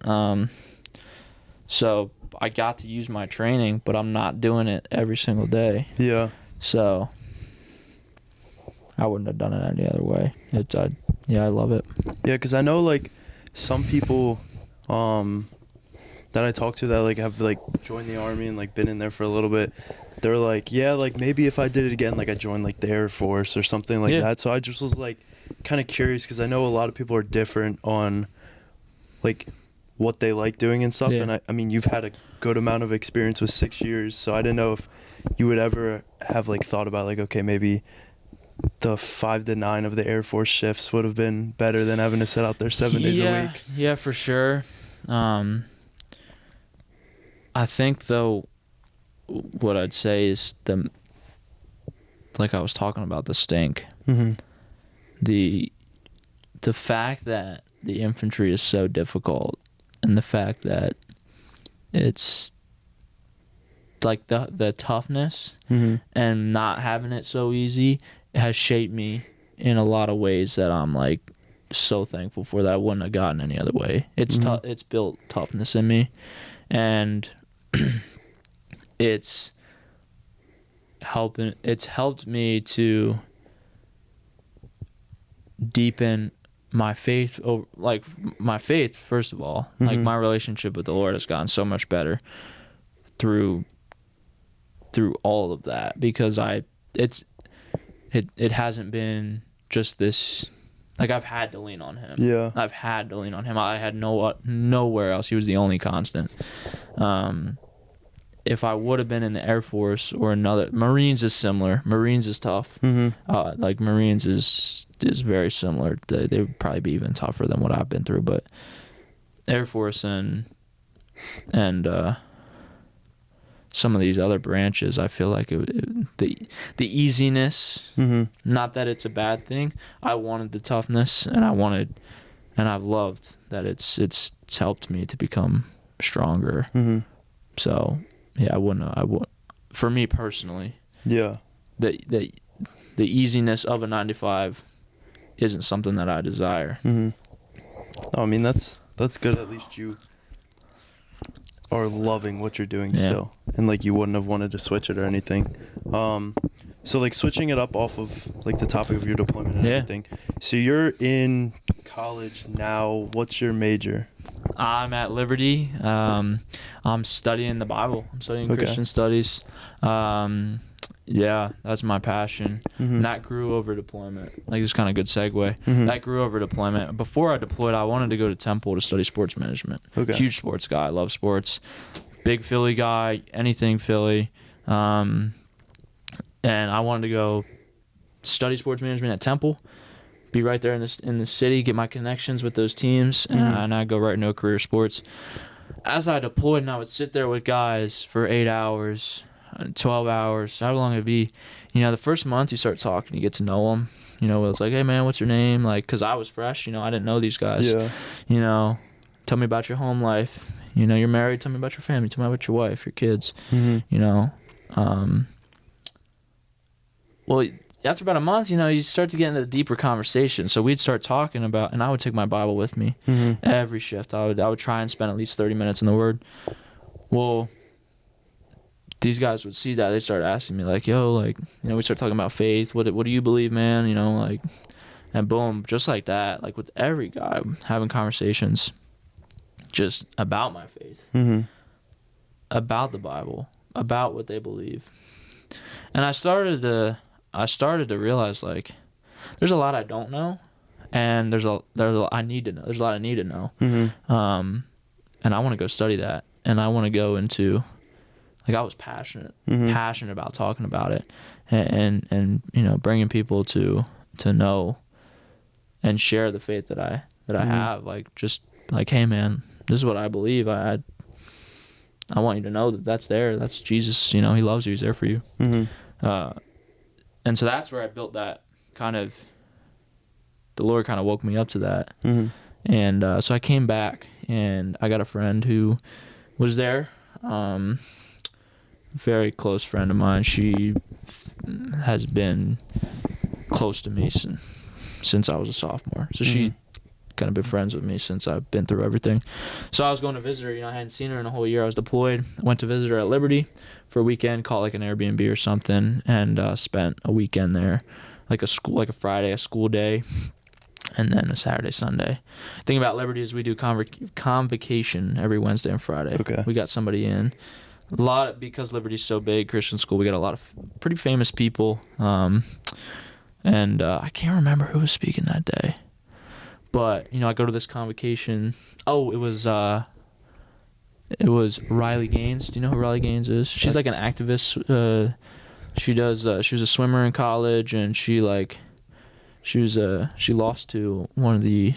So I got to use my training, but I'm not doing it every single day. Yeah. So I wouldn't have done it any other way. I love it. Yeah, because I know like some people that I talk to that like have like joined the Army and like been in there for a little bit. They're like, yeah, like maybe if I did it again, like I joined like the Air Force or something like that. So I just was like kind of curious because I know a lot of people are different on like what they like doing and stuff. And I mean, you've had a good amount of experience with 6 years, so I didn't know if you would ever have like thought about like, okay, maybe the 5 to 9 of the Air Force shifts would have been better than having to sit out there 7 days a week. Yeah, for sure. I think though, what I'd say is like I was talking about the stink. The fact that the infantry is so difficult, and the fact that it's like the toughness Mm-hmm. and not having it so easy has shaped me in a lot of ways that I'm like so thankful for, that I wouldn't have gotten any other way. It's it's built toughness in me, and it's helped me to deepen my faith, like my faith first of all. Like my relationship with the Lord has gotten so much better through all of that, because it hasn't been just this, like I've had to lean on him. Yeah. I've had to lean on him. I had nowhere else. He was the only constant. If I would have been in the Air Force or another, Marines is similar. Marines is tough. Like Marines is very similar. They would probably be even tougher than what I've been through. But Air Force and some of these other branches, I feel like the easiness. Not that it's a bad thing. I wanted the toughness, and I've loved that it's helped me to become stronger. So yeah, I wouldn't. For me personally, Yeah. the easiness of a 9 to 5 isn't something that I desire. I mean, that's good. At least you are loving what you're doing still, and like you wouldn't have wanted to switch it or anything. So like switching it up off of like the topic of your deployment and everything. So you're in college now. What's your major? I'm at Liberty. I'm studying the Bible. I'm studying Christian studies. Yeah, that's my passion. And that grew over deployment. Like, it's kind of a good segue. That grew over deployment. Before I deployed, I wanted to go to Temple to study sports management. Huge sports guy. I love sports. Big Philly guy. Anything Philly. And I wanted to go study sports management at Temple. Be right there in the city. Get my connections with those teams. And I'd go right into a career sports. As I deployed, and I would sit there with guys for 8 hours, 12 hours, however long it'd be. You know, the first month you start talking, you get to know them. You know, it's like, hey man, what's your name? Like, cause I was fresh, you know, I didn't know these guys. You know, tell me about your home life. You know, you're married. Tell me about your family. Tell me about your wife, your kids. You know, well, after about a month, you know, you start to get into the deeper conversation. So we'd start talking about, and I would take my Bible with me every shift. I would try and spend at least 30 minutes in the Word. Well, these guys would see that. They start asking me like, yo, like, you know, we start talking about faith. What do you believe, man? You know, like, and boom, just like that, like with every guy, having conversations just about my faith, about the Bible, about what they believe. And I started to realize, like, there's a lot I don't know, and there's a lot I need to know. There's a lot I need to know. And I want to go study that, and I want to go into, like, I was passionate about talking about it, and you know, bringing people to know and share the faith that I have, like, just like, hey man, this is what I believe. I want you to know that that's there. That's Jesus. You know, he loves you. He's there for you. And so that's where I built that kind of, the Lord kind of woke me up to that. And so I came back, and I got a friend who was there, very close friend of mine. She has been close to me since I was a sophomore. So she kind of been friends with me since I've been through everything. So I was going to visit her. You know, I hadn't seen her in a whole year. I was deployed. I went to visit her at Liberty for a weekend, caught like an Airbnb or something, and spent a weekend there, like a Friday, a school day, and then a Saturday, Sunday. The thing about Liberty is we do convocation every Wednesday and Friday. We got somebody in. Because Liberty's so big, Christian school, we got a lot of pretty famous people. And I can't remember who was speaking that day. But, you know, I go to this convocation. Oh, it was Riley Gaines. Do you know who Riley Gaines is? She's like an activist. She was a swimmer in college, and she lost to one of the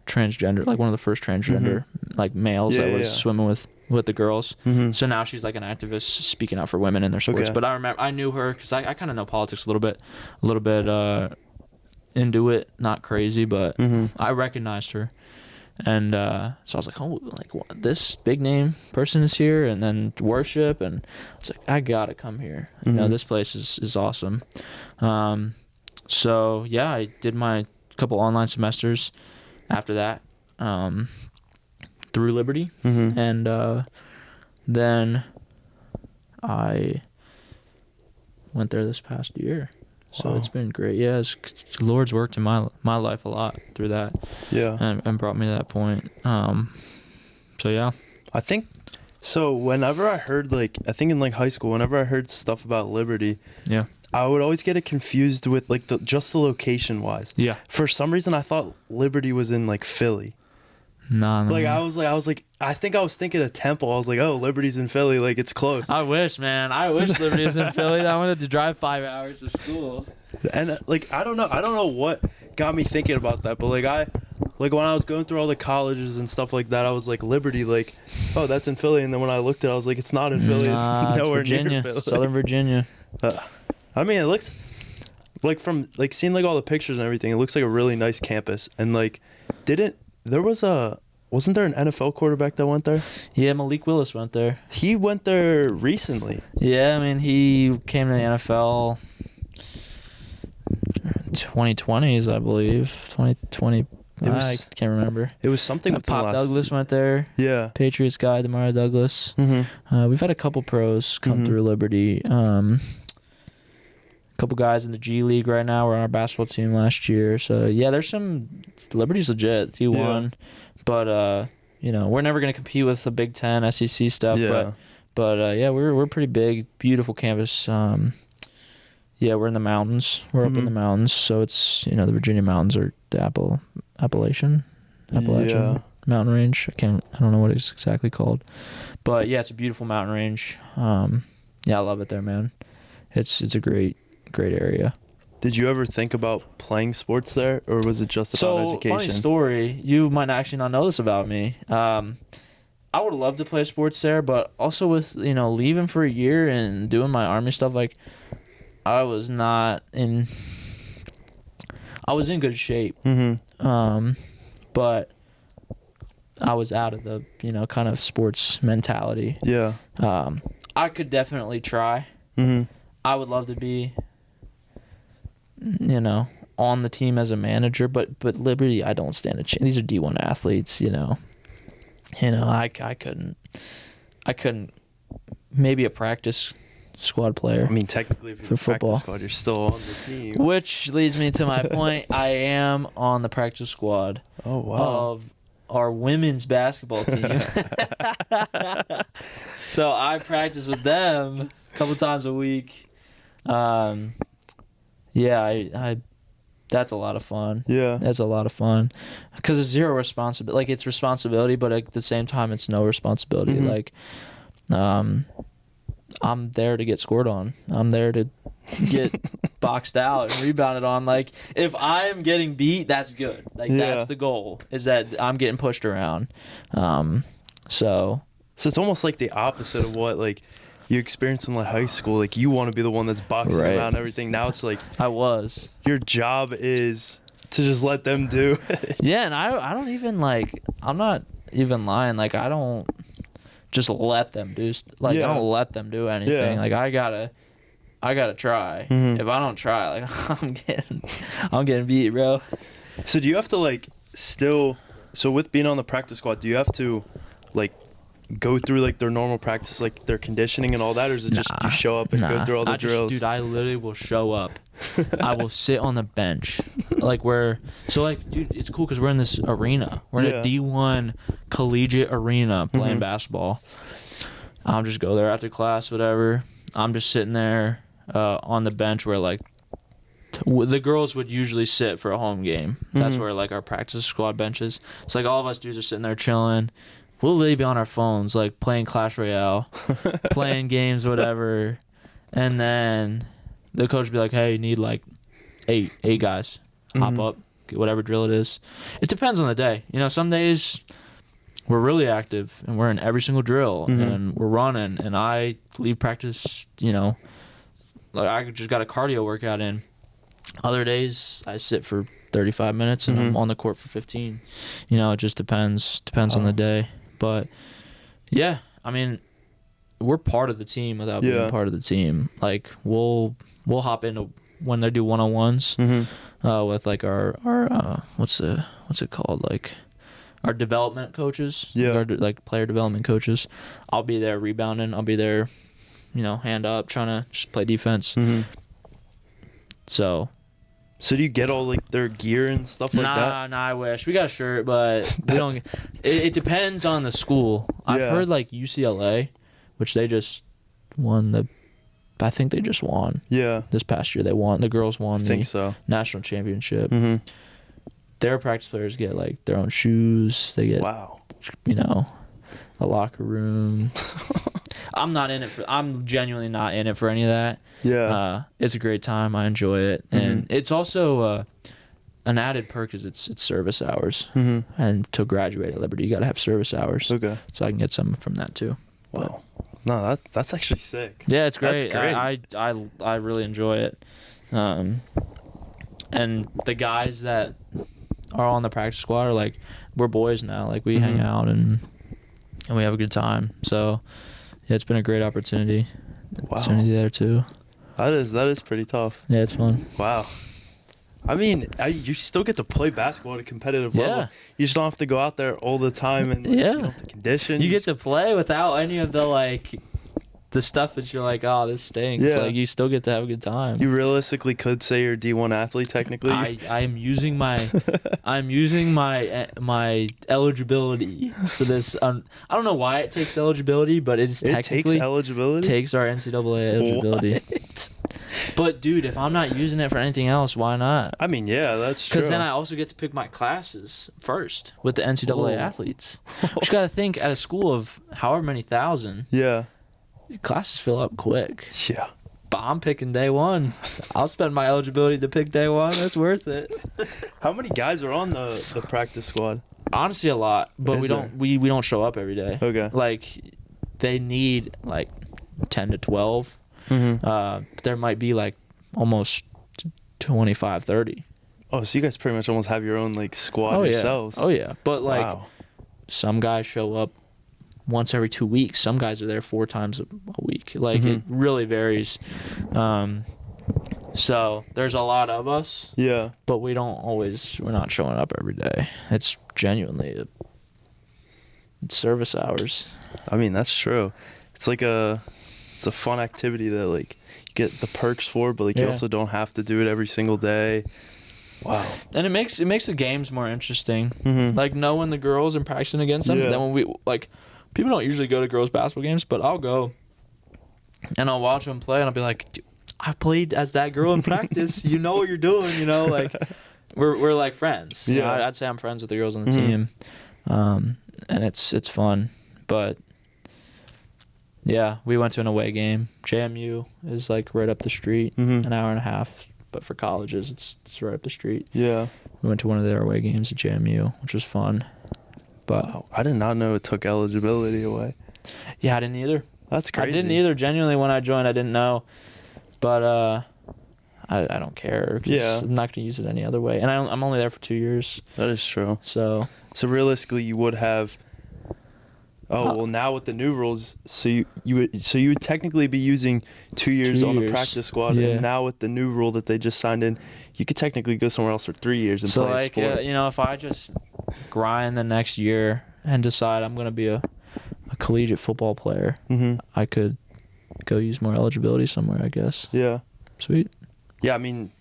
transgender, like one of the first transgender like males that was swimming with the girls. So now she's like an activist speaking out for women in their sports. But I knew her because I kind of know politics a little bit into it, not crazy, but I recognized her. And so I was like, oh, like what, this big name person is here, and then worship, and I was like, I gotta come here. You know, this place is awesome. So yeah, I did my couple online semesters after that through Liberty, and then I went there this past year. So it's been great. Yeah, the Lord's worked in my life a lot through that. Yeah. And brought me to that point. So yeah. I think so. Whenever I heard I think in high school, whenever I heard stuff about Liberty, Yeah. I would always get it confused with just the location wise. Yeah. For some reason, I thought Liberty was in Philly. No. I was I think I was thinking of Temple. I was like, oh, Liberty's in Philly. It's close. I wish, man. I wish Liberty was in Philly. I wanted to drive 5 hours to school. And I don't know what got me thinking about that, but when I was going through all the colleges and stuff like that, I was like, Liberty, oh, that's in Philly. And then when I looked at it, I was like, it's not in Philly. Nah, it's nowhere it's Virginia, near Philly. Southern Virginia. I mean, it looks from seeing all the pictures and everything, it looks like a really nice campus. And wasn't there an NFL quarterback that went there? Yeah, Malik Willis went there. He went there recently. Yeah, I mean, he came to the NFL 2020s, I believe. 2020. I can't remember. It was something with Pop Douglas went there. Yeah. Patriots guy, Demario Douglas. We've had a couple pros come through Liberty. A couple guys in the G League right now. We're on our basketball team last year. So, yeah, there's some... Liberty's legit. He won. But, we're never going to compete with the Big Ten, SEC stuff. Yeah. But yeah, we're pretty big. Beautiful campus. Yeah, we're in the mountains. We're up in the mountains. So it's, the Virginia mountains are the Appalachian mountain range. I don't know what it's exactly called. But, yeah, it's a beautiful mountain range. Yeah, I love it there, man. It's a great area. Did you ever think about playing sports there, or was it just about education? Funny story. You might actually not know this about me. I would love to play sports there, but also with leaving for a year and doing my Army stuff, I was not in. I was in good shape, but I was out of the kind of sports mentality. Yeah. I could definitely try. I would love to be. On the team as a manager, but Liberty, I don't stand a chance. These are D1 athletes, I couldn't. Maybe a practice squad player. I mean, technically, if you're for in the football. practice squad, you're still on the team. Which leads me to my point. I am on the practice squad. Oh wow. Of our women's basketball team. So I practice with them a couple times a week. Yeah, I that's a lot of fun. Yeah. That's a lot of fun. Because it's zero responsibility. It's responsibility, but at the same time, it's no responsibility. I'm there to get scored on. I'm there to get boxed out and rebounded on. If I'm getting beat, that's good. That's the goal, is that I'm getting pushed around. So it's almost the opposite of what, you experience in high school. You want to be the one that's boxing around everything. Now it's I was. Your job is to just let them do it. Yeah, and I don't even I'm not even lying. I don't just let them do I don't let them do anything. Yeah. I gotta try. If I don't try, I'm getting beat, bro. So do you have to still? So with being on the practice squad, do you have to go through their normal practice, their conditioning and all that, or is it just you show up and go through all the drills? I literally will show up. I will sit on the bench, dude, it's cool because we're in this arena. We're in a D1 collegiate arena playing basketball. I'll just go there after class, whatever. I'm just sitting there on the bench where the girls would usually sit for a home game. That's where our practice squad bench is. It's all of us dudes are sitting there chilling. We'll literally be on our phones, playing Clash Royale, playing games, whatever. And then the coach would be like, hey, you need eight guys. Hop up, get whatever drill it is. It depends on the day. Some days we're really active and we're in every single drill and we're running. And I leave practice, I just got a cardio workout in. Other days I sit for 35 minutes and I'm on the court for 15. It just depends on the day. But yeah, I mean, we're part of the team without being part of the team. Like we'll hop into when they do 1-on-1s with like our what's it called, like our development coaches, our like player development coaches. I'll be there rebounding. I'll be there, hand up, trying to just play defense. So do you get all like their gear and stuff like that? Nah, I wish. We got a shirt, but we don't. It depends on the school. I've heard like UCLA, which they just won I think they just won. Yeah. This past year the girls won the national championship. Their practice players get like their own shoes. They get a locker room. I'm genuinely not in it for any of that. Yeah. It's a great time. I enjoy it. And it's also an added perk is it's service hours. And to graduate at Liberty, you got to have service hours. Okay. So I can get some from that too. Wow. No, that's actually sick. Yeah, it's great. That's great. I really enjoy it. And the guys that are on the practice squad are like, we're boys now. Like we hang out and we have a good time. So yeah, it's been a great opportunity. Opportunity there too. That is pretty tough. Yeah, it's fun. Wow. I mean, you still get to play basketball at a competitive level. You just don't have to go out there all the time and you don't have to condition. You get to play without any of the stuff that you're like, oh, this stinks. Yeah. Like you still get to have a good time. You realistically could say you're a D1 athlete technically. I'm using my my eligibility for this. I don't know why it takes eligibility, but it takes eligibility. Takes our NCAA eligibility. What? But dude, if I'm not using it for anything else, why not? I mean, yeah, that's true. Because then I also get to pick my classes first with the NCAA athletes. Which got to think at a school of however many thousand. Yeah. Classes fill up quick. Yeah. But I'm picking day one. I'll spend my eligibility to pick day one. That's worth it. How many guys are on the practice squad? Honestly, a lot. But we don't show up every day. Okay. Like they need like 10 to 12. There might be like almost 25, 30. Oh, so you guys pretty much almost have your own like squad yourselves. Oh yeah. But like some guys show up once every 2 weeks. Some guys are there 4 times a week. Like it really varies. So there's a lot of us. Yeah. But we're not showing up every day. It's genuinely it's service hours. I mean, that's true. It's like it's a fun activity that like you get the perks for, but like you also don't have to do it every single day. Wow. And it makes the games more interesting. Like knowing the girls and practicing against them. Then when we like people don't usually go to girls basketball games, but I'll go and I'll watch them play and I'll be like, dude, I played as that girl in practice. You know what you're doing, like we're like friends. Yeah. I'd say I'm friends with the girls on the team. And it's fun. But yeah, we went to an away game. JMU is like right up the street, an hour and a half. But for colleges, it's right up the street. Yeah. We went to one of their away games at JMU, which was fun. But wow, I did not know it took eligibility away. Yeah, I didn't either. That's crazy. I didn't either. Genuinely, when I joined, I didn't know. But I don't care. Yeah. I'm not going to use it any other way. And I'm only there for 2 years. That is true. So realistically, you would have... well, now with the new rules, so you would technically be using 2 years on the practice squad, and now with the new rule that they just signed in, you could technically go somewhere else for 3 years and play a sport. If I just grind the next year and decide I'm going to be a collegiate football player, I could go use more eligibility somewhere, I guess. Yeah. Sweet. Yeah, I mean,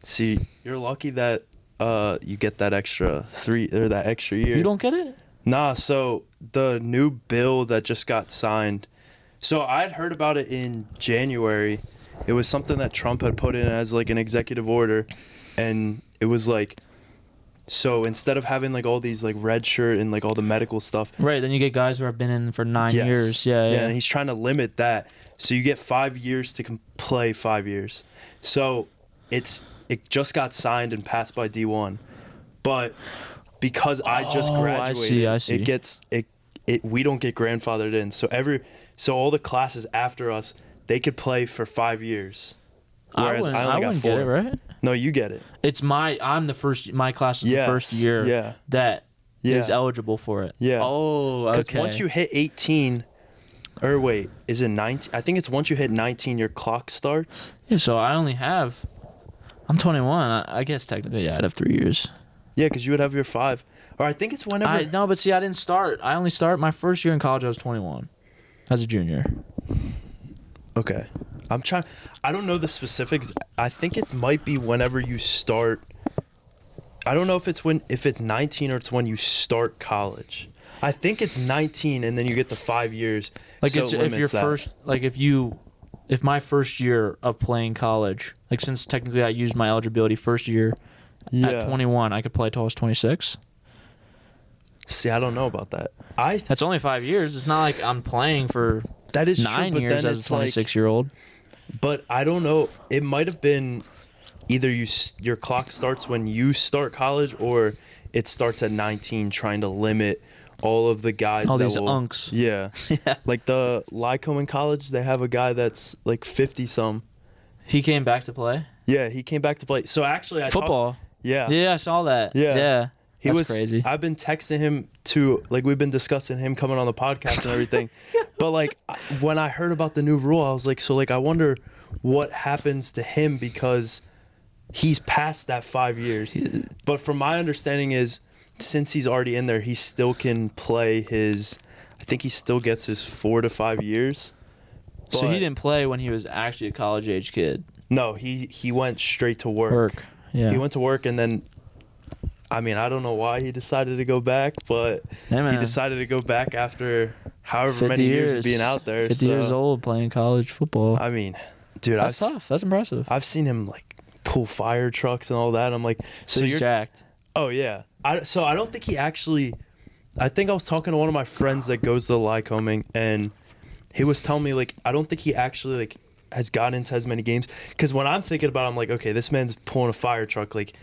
see, you're lucky that you get that extra year. You don't get it? Nah, so the new bill that just got signed, so I'd heard about it in January. It was something that Trump had put in as like an executive order, and it was like, so instead of having like all these like red shirt and like all the medical stuff. Right, then you get guys who have been in for 9 years. Yeah, and he's trying to limit that. So you get 5 years to play 5 years. So it just got signed and passed by D1. But because I just graduated, I see. We don't get grandfathered in. So all the classes after us, they could play for 5 years. Whereas I only got 4. Get it, right? No, you get it. It's my class is the first year that is eligible for it. Yeah. Oh, okay. Because once you hit 18, or wait, is it 19? I think it's once you hit 19, your clock starts. Yeah, so I'm 21. I guess technically, I'd have 3 years. Yeah, because you would have your 5. Or I think it's whenever. No, but see, I didn't start. I only started my first year in college. I was 21 as a junior. Okay. I don't know the specifics. I think it might be whenever you start. I don't know if it's 19 or it's when you start college. I think it's 19 and then you get the 5 years. Like so it's if your first, like if my first year of playing college, like since technically I used my eligibility first year at 21, I could play till I was 26. See, I don't know about that. That's only 5 years. It's not like I'm playing for that is 9 true, years as a 26-year-old. But I don't know. It might have been either your clock starts when you start college or it starts at 19, trying to limit all of the guys. All these unks. Yeah. Like the Lycoming College, they have a guy that's like 50-some. He came back to play? Yeah, he came back to play. So actually, football. Yeah, I saw that. Yeah. That's crazy. I've been texting him like we've been discussing him coming on the podcast and everything. But like when I heard about the new rule, I was like, so like I wonder what happens to him because he's past that 5 years. But from my understanding is since he's already in there, he still can play I think he still gets his 4 to 5 years. So he didn't play when he was actually a college age kid. No, he went straight to work. Yeah. He went to work and then I mean, I don't know why he decided to go back, but he decided to go back after however many years of being out there. 50 years old playing college football. I mean, dude, that's tough. That's impressive. I've seen him like pull fire trucks and all that. I'm like, so you're jacked. Oh yeah. So I don't think he actually. I think I was talking to one of my friends that goes to Lycoming, and he was telling me like I don't think he actually like has gotten into as many games because when I'm thinking about it, I'm like, okay, this man's pulling a fire truck like.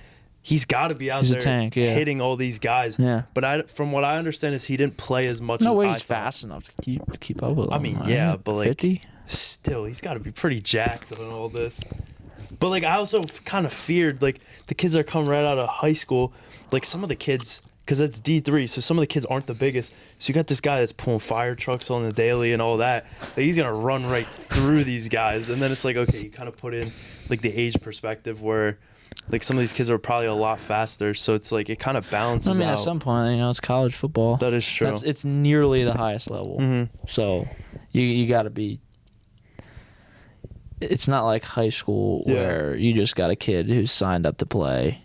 He's got to be out there hitting all these guys. Yeah. But from what I understand is he didn't play as much no as way I he's thought. Fast enough to keep up with him. I mean, yeah, but like 50? Still, he's got to be pretty jacked on all this. But like I also kind of feared like the kids that are coming right out of high school, like some of the kids, because it's D3, so some of the kids aren't the biggest. So you got this guy that's pulling fire trucks on the daily and all that. Like, he's gonna run right through these guys, and then it's like, okay, you kind of put in like the age perspective where. Like some of these kids are probably a lot faster, so it's like it kind of balances out. At some point, it's college football. That is true. It's nearly the highest level. Mm-hmm. So you got to be. It's not like high school where you just got a kid who's signed up to play.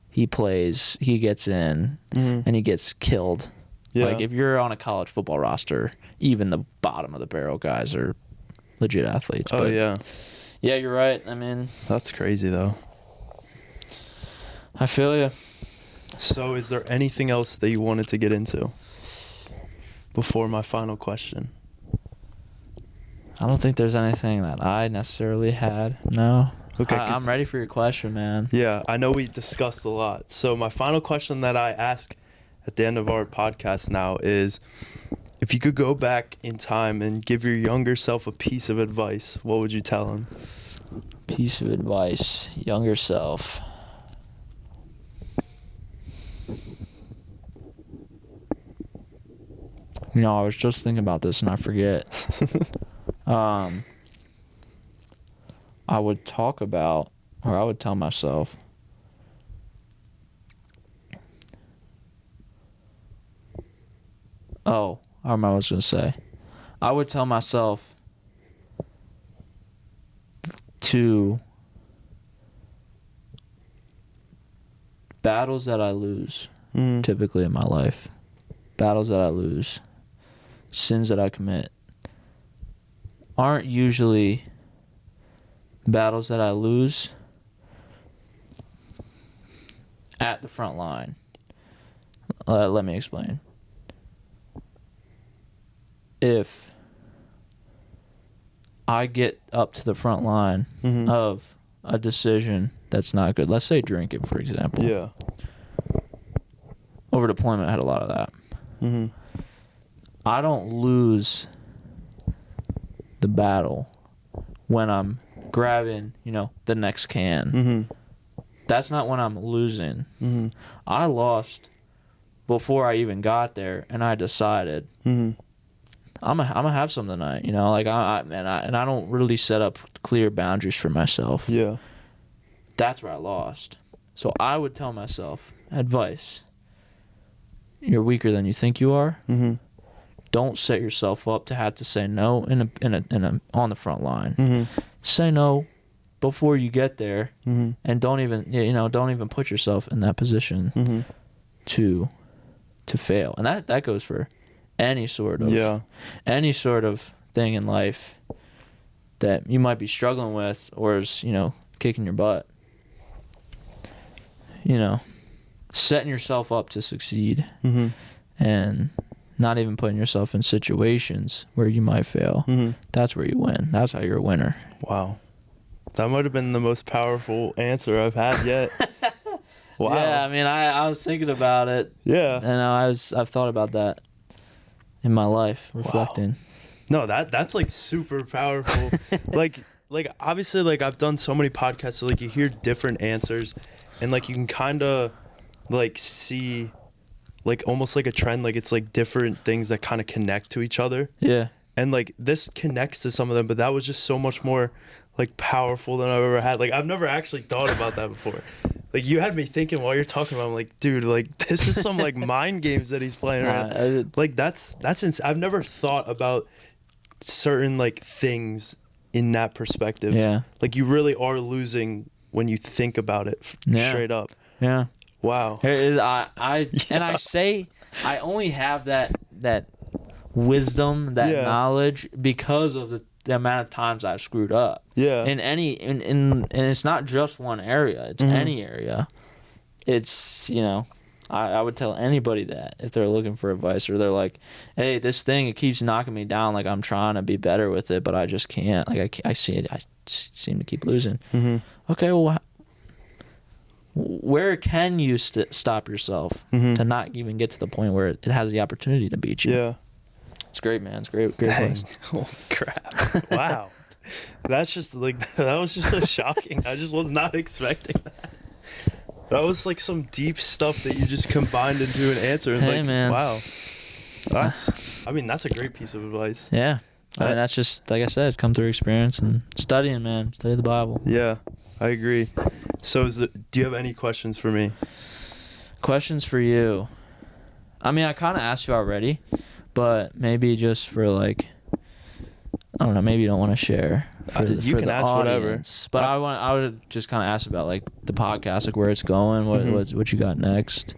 He plays, he gets in, and he gets killed. Yeah. Like if you're on a college football roster, even the bottom of the barrel guys are legit athletes. Oh yeah. Yeah, you're right. I mean, that's crazy though. I feel you. So is there anything else that you wanted to get into before my final question? I don't think there's anything that I necessarily had. No. Okay. I'm ready for your question, man. Yeah, I know we discussed a lot. So my final question that I ask at the end of our podcast now is, if you could go back in time and give your younger self a piece of advice, what would you tell him? Piece of advice, younger self. I was just thinking about this and I forget. I would talk about, or I would tell myself, I remember what I was going to say. I would tell myself to battles that I lose, typically in my life, battles that I lose, sins that I commit, aren't usually battles that I lose at the front line. Let me explain. If I get up to the front line of a decision that's not good, let's say drinking, for example. Yeah. Over deployment, I had a lot of that. Mm-hmm. I don't lose the battle when I'm grabbing, the next can That's not when I'm losing. Mm-hmm. I lost before I even got there, and I decided I'm gonna have some tonight. Like I don't really set up clear boundaries for myself. Yeah. That's where I lost. So I would tell myself, advice: you're weaker than you think you are. Mm-hmm. Don't set yourself up to have to say no on the front line. Mm-hmm. Say no before you get there, Mm-hmm. and don't even put yourself in that position Mm-hmm. to fail. And that goes for any sort of thing in life that you might be struggling with, or is kicking your butt. Setting yourself up to succeed, Mm-hmm. and not even putting yourself in situations where you might fail. Mm-hmm. That's where you win. That's how you're a winner. Wow. That might have been the most powerful answer I've had yet. Wow. Yeah, I mean, I was thinking about it. Yeah. And I've thought about that in my life, reflecting. Wow. No, that's like super powerful. like obviously, like I've done so many podcasts, so like you hear different answers, and like you can kind of like see like almost like a trend, like it's like different things that kind of connect to each other. Yeah. And like this connects to some of them, but that was just so much more like powerful than I've ever had. Like I've never actually thought about that before. Like you had me thinking while you're talking about it, I'm like, dude, like this is some like mind games that he's playing around. Like that's I've never thought about certain like things in that perspective. Yeah. Like you really are losing when you think about it straight up. Yeah. Wow. And I say I only have that wisdom, that knowledge because of the amount of times I've screwed up. Yeah. In and it's not just one area. It's any area. It's I would tell anybody that if they're looking for advice, or they're like, hey, this thing, it keeps knocking me down. Like I'm trying to be better with it, but I just can't. Like I see it. I seem to keep losing. Mm-hmm. Okay, well, where can you stop yourself to not even get to the point where it has the opportunity to beat you? Yeah. It's great, man. It's great. Dang. Place. Holy crap. Wow. That's just like, that was just so shocking. I just was not expecting that. That was like some deep stuff that you just combined into an answer. And Hey, like, man. Wow. That's a great piece of advice. Yeah. I mean, that's just, like I said, come through experience and studying, man. Study the Bible. Yeah, I agree. So do you have any questions for me? Questions for you. I mean, I kind of asked you already, but maybe just for like, I don't know, maybe you don't want to share. You can ask whatever. But I would just kind of ask about like the podcast, like where it's going, what you got next.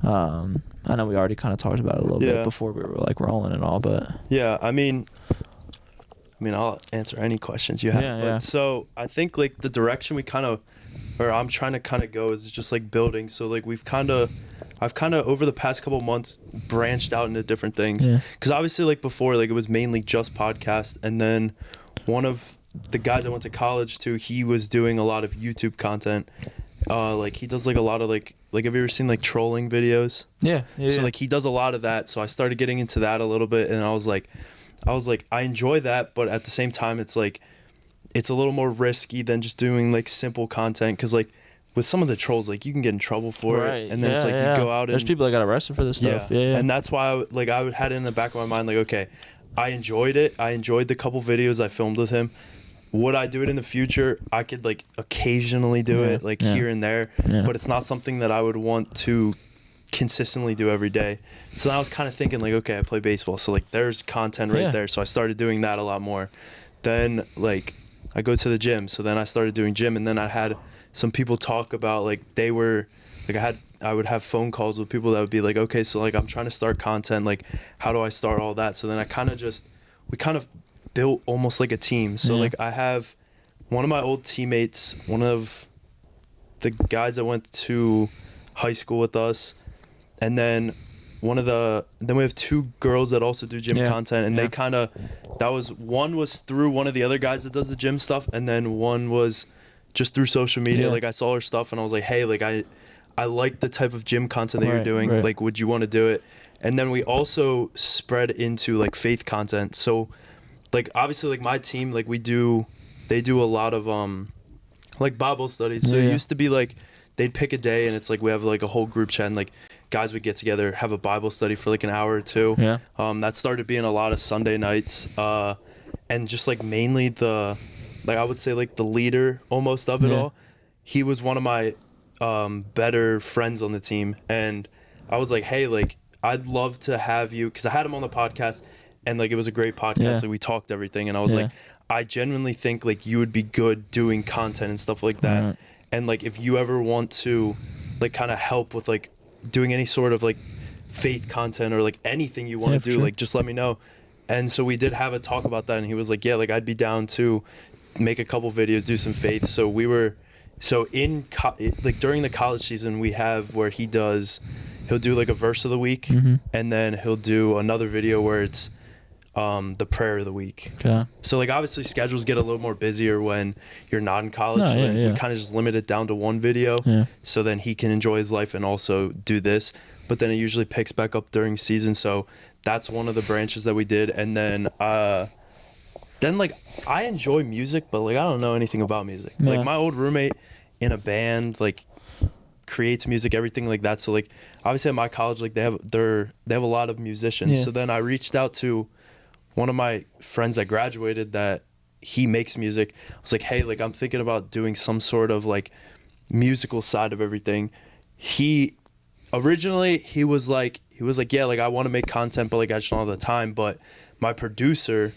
I know we already kind of talked about it a little bit before we were like rolling and all, but yeah, I mean, I'll answer any questions you have. Yeah. So I think like the direction I'm trying to kind of go is just like building. So like I've kind of over the past couple months branched out into different things. Yeah. Because obviously like before, like it was mainly just podcast, and then one of the guys I went to college to, he was doing a lot of YouTube content. Like he does like a lot of like have you ever seen like trolling videos? Yeah. So like he does a lot of that. So I started getting into that a little bit, and I was like I enjoy that, but at the same time it's like it's a little more risky than just doing like simple content, because like with some of the trolls, like you can get in trouble for it, and then it's like you go out and there's people that got arrested for this stuff. Yeah. And that's why I would had it in the back of my mind, like, okay, I enjoyed it. I enjoyed the couple videos I filmed with him. Would I do it in the future? I could like occasionally do it, like here and there, but it's not something that I would want to consistently do every day. So then I was kind of thinking like, okay, I play baseball, so like there's content right there. So I started doing that a lot more. Then like I go to the gym, so then I started doing gym, and then I had some people talk about like they were like I would have phone calls with people that would be like, okay, so like I'm trying to start content, like how do I start all that? So then we kind of built almost like a team. So like I have one of my old teammates, one of the guys that went to high school with us, and then then we have two girls that also do gym content, and they kind of one was through one of the other guys that does the gym stuff, and then one was just through social media. Like I saw her stuff and I was like, hey, like I like the type of gym content that you're doing. Like, would you want to do it? And then we also spread into like faith content. So like obviously like my team, like they do a lot of like Bible studies. So it used to be like they'd pick a day, and it's like we have like a whole group chat, and like guys would get together, have a Bible study for like an hour or two. Yeah. That started being a lot of Sunday nights, and just like mainly like I would say like the leader almost of it all. He was one of my better friends on the team, and I was like, hey, like I'd love to have you, because I had him on the podcast, and like it was a great podcast. Like we talked everything, and I was like, I genuinely think like you would be good doing content and stuff like that. Right. And like if you ever want to like kind of help with like doing any sort of like faith content or like anything you want to do, like just let me know. And so we did have a talk about that, and he was like, yeah, like I'd be down to make a couple videos, do some faith. So we were like during the college season, we have where he'll do like a verse of the week, and then he'll do another video where it's the prayer of the week. Okay. So like obviously schedules get a little more busier when you're not in college, and we kind of just limit it down to one video, so then he can enjoy his life and also do this. But then it usually picks back up during season, so that's one of the branches that we did. And then like I enjoy music, but like I don't know anything about music. Like my old roommate in a band like creates music, everything like that. So like obviously at my college, like they have a lot of musicians. So then I reached out to one of my friends that graduated that he makes music. I was like, hey, like I'm thinking about doing some sort of like musical side of everything. He was like, yeah, like I want to make content, but like I just don't have the time. But my producer,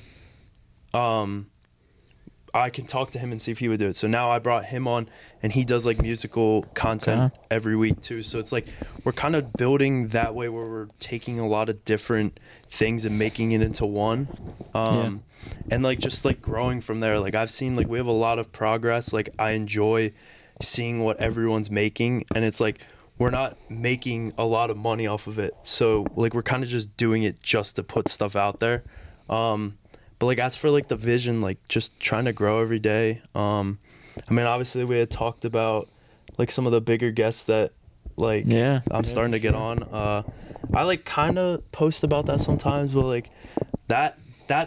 I can talk to him and see if he would do it. So now I brought him on, and he does like musical content every week too. So it's like we're kind of building that way, where we're taking a lot of different things and making it into one. And like just like growing from there. Like I've seen like we have a lot of progress. Like I enjoy seeing what everyone's making, and it's like we're not making a lot of money off of it. So like we're kind of just doing it just to put stuff out there. But like as for like the vision, like just trying to grow every day. I mean, obviously we had talked about like some of the bigger guests that like I'm starting to get on. I like kind of post about that sometimes, but like that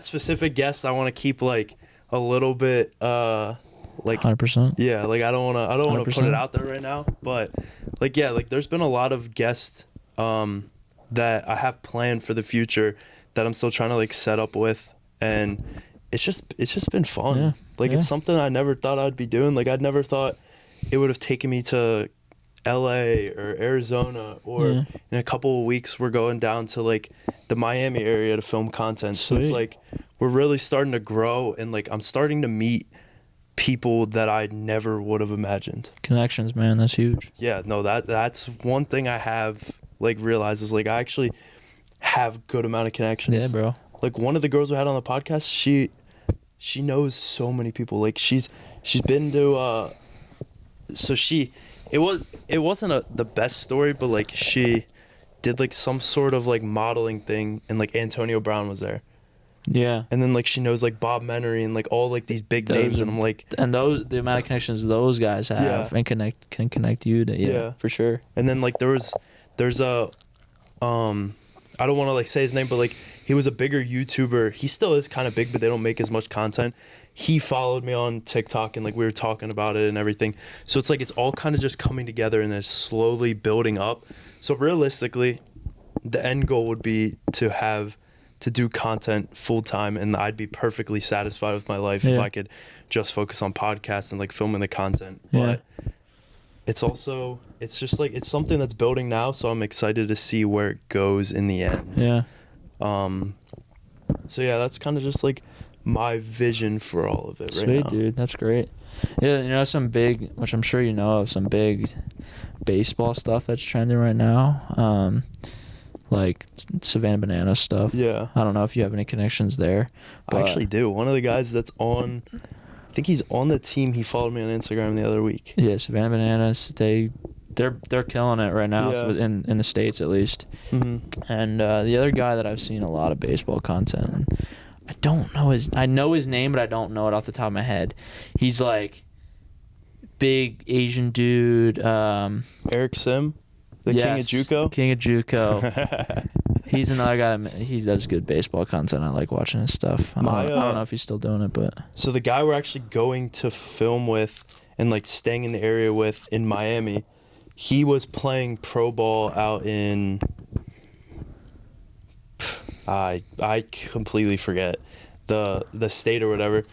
specific guest I want to keep like a little bit like 100%. Yeah, like I don't want to put it out there right now, but like like there's been a lot of guests that I have planned for the future that I'm still trying to like set up with. And it's just been fun. It's something I never thought I'd be doing. Like I'd never thought it would have taken me to LA or Arizona, or in a couple of weeks we're going down to like the Miami area to film content. So it's like we're really starting to grow, and like I'm starting to meet people that I never would have imagined. Connections, man, that's huge. Yeah, no, that's one thing I have like realized is like I actually have good amount of connections. Yeah, bro. Like one of the girls we had on the podcast, she knows so many people. Like she's been to it wasn't the best story, but like she did like some sort of like modeling thing, and like Antonio Brown was there. Yeah. And then like she knows like Bob Menery and like all like these big names, and I'm like, and the amount of connections those guys have and can connect you to for sure. And then like there's a I don't want to like say his name, but like he was a bigger YouTuber. He still is kind of big, but they don't make as much content. He followed me on TikTok, and like we were talking about it and everything. So it's like it's all kind of just coming together and then slowly building up. So realistically, the end goal would be to do content full time, and I'd be perfectly satisfied with my life if I could just focus on podcasts and like filming the content. But it's just like it's something that's building now, so I'm excited to see where it goes in the end. Yeah. So yeah, that's kind of just like my vision for all of it right now. Sweet, dude. That's great. Yeah, you know, some big, which I'm sure you know of, some big baseball stuff that's trending right now. Like Savannah Banana stuff. Yeah. I don't know if you have any connections there. I actually do. One of the guys that's on, I think he's on the team. He followed me on Instagram the other week. Yeah, Savannah Bananas. They're killing it right now, in the States at least. Mm-hmm. And the other guy that I've seen a lot of baseball content, I know his name, but I don't know it off the top of my head. He's like big Asian dude. Eric Sim, King of JUCO. King of JUCO. He's another guy. He does good baseball content. I like watching his stuff. I don't know if he's still doing it, but so the guy we're actually going to film with and like staying in the area with in Miami, he was playing pro ball out in I completely forget the state or whatever.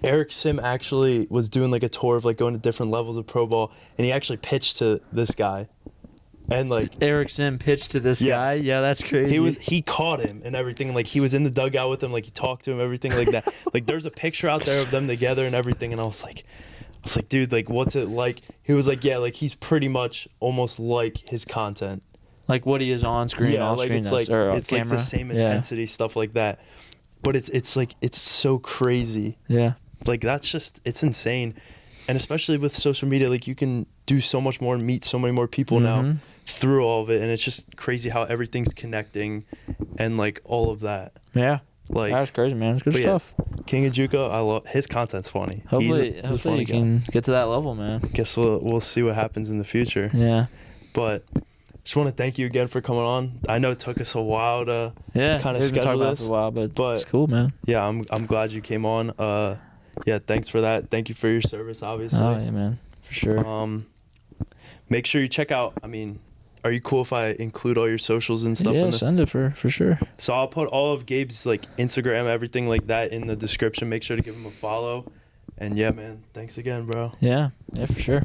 Eric Sim actually was doing like a tour of like going to different levels of pro ball, and he actually pitched to this guy, and like Eric Sim pitched to this Yes. guy. Yeah, that's crazy. he caught him and everything. Like he was in the dugout with him, like he talked to him, everything like that. Like there's a picture out there of them together and everything, and I was like, dude, like what's it like? He was like, yeah, like he's pretty much almost like his content. Like what he is on screen, Yeah, off like screen, it's like or it's camera. like the same Yeah. intensity, stuff like that. But it's like it's so crazy. Yeah. Like that's just it's insane. And especially with social media, like you can do so much more and meet so many more people now through all of it, and it's just crazy how everything's connecting and like all of that. Yeah. Like That's crazy, man. It's good but yeah, stuff. King of Juco, I love his content's funny. Hopefully, he's a hopefully funny you guy. can get to that level, man. Guess we'll see what happens in the future. Yeah. But just want to thank you again for coming on. I know it took us a while to Yeah. kinda We've been talking schedule about it this, for a while, but it's cool, man. yeah, I'm glad you came on. Yeah, thanks for that. Thank you for your service, obviously. Oh yeah, man. For sure. Make sure you check out. I mean, are you cool if I include all your socials and stuff? Yeah, in the, send it for sure. so I'll put all of Gabe's like Instagram, everything like that in the description. Make sure to give him a follow. And yeah, man, thanks again, bro. Yeah. Yeah, for sure.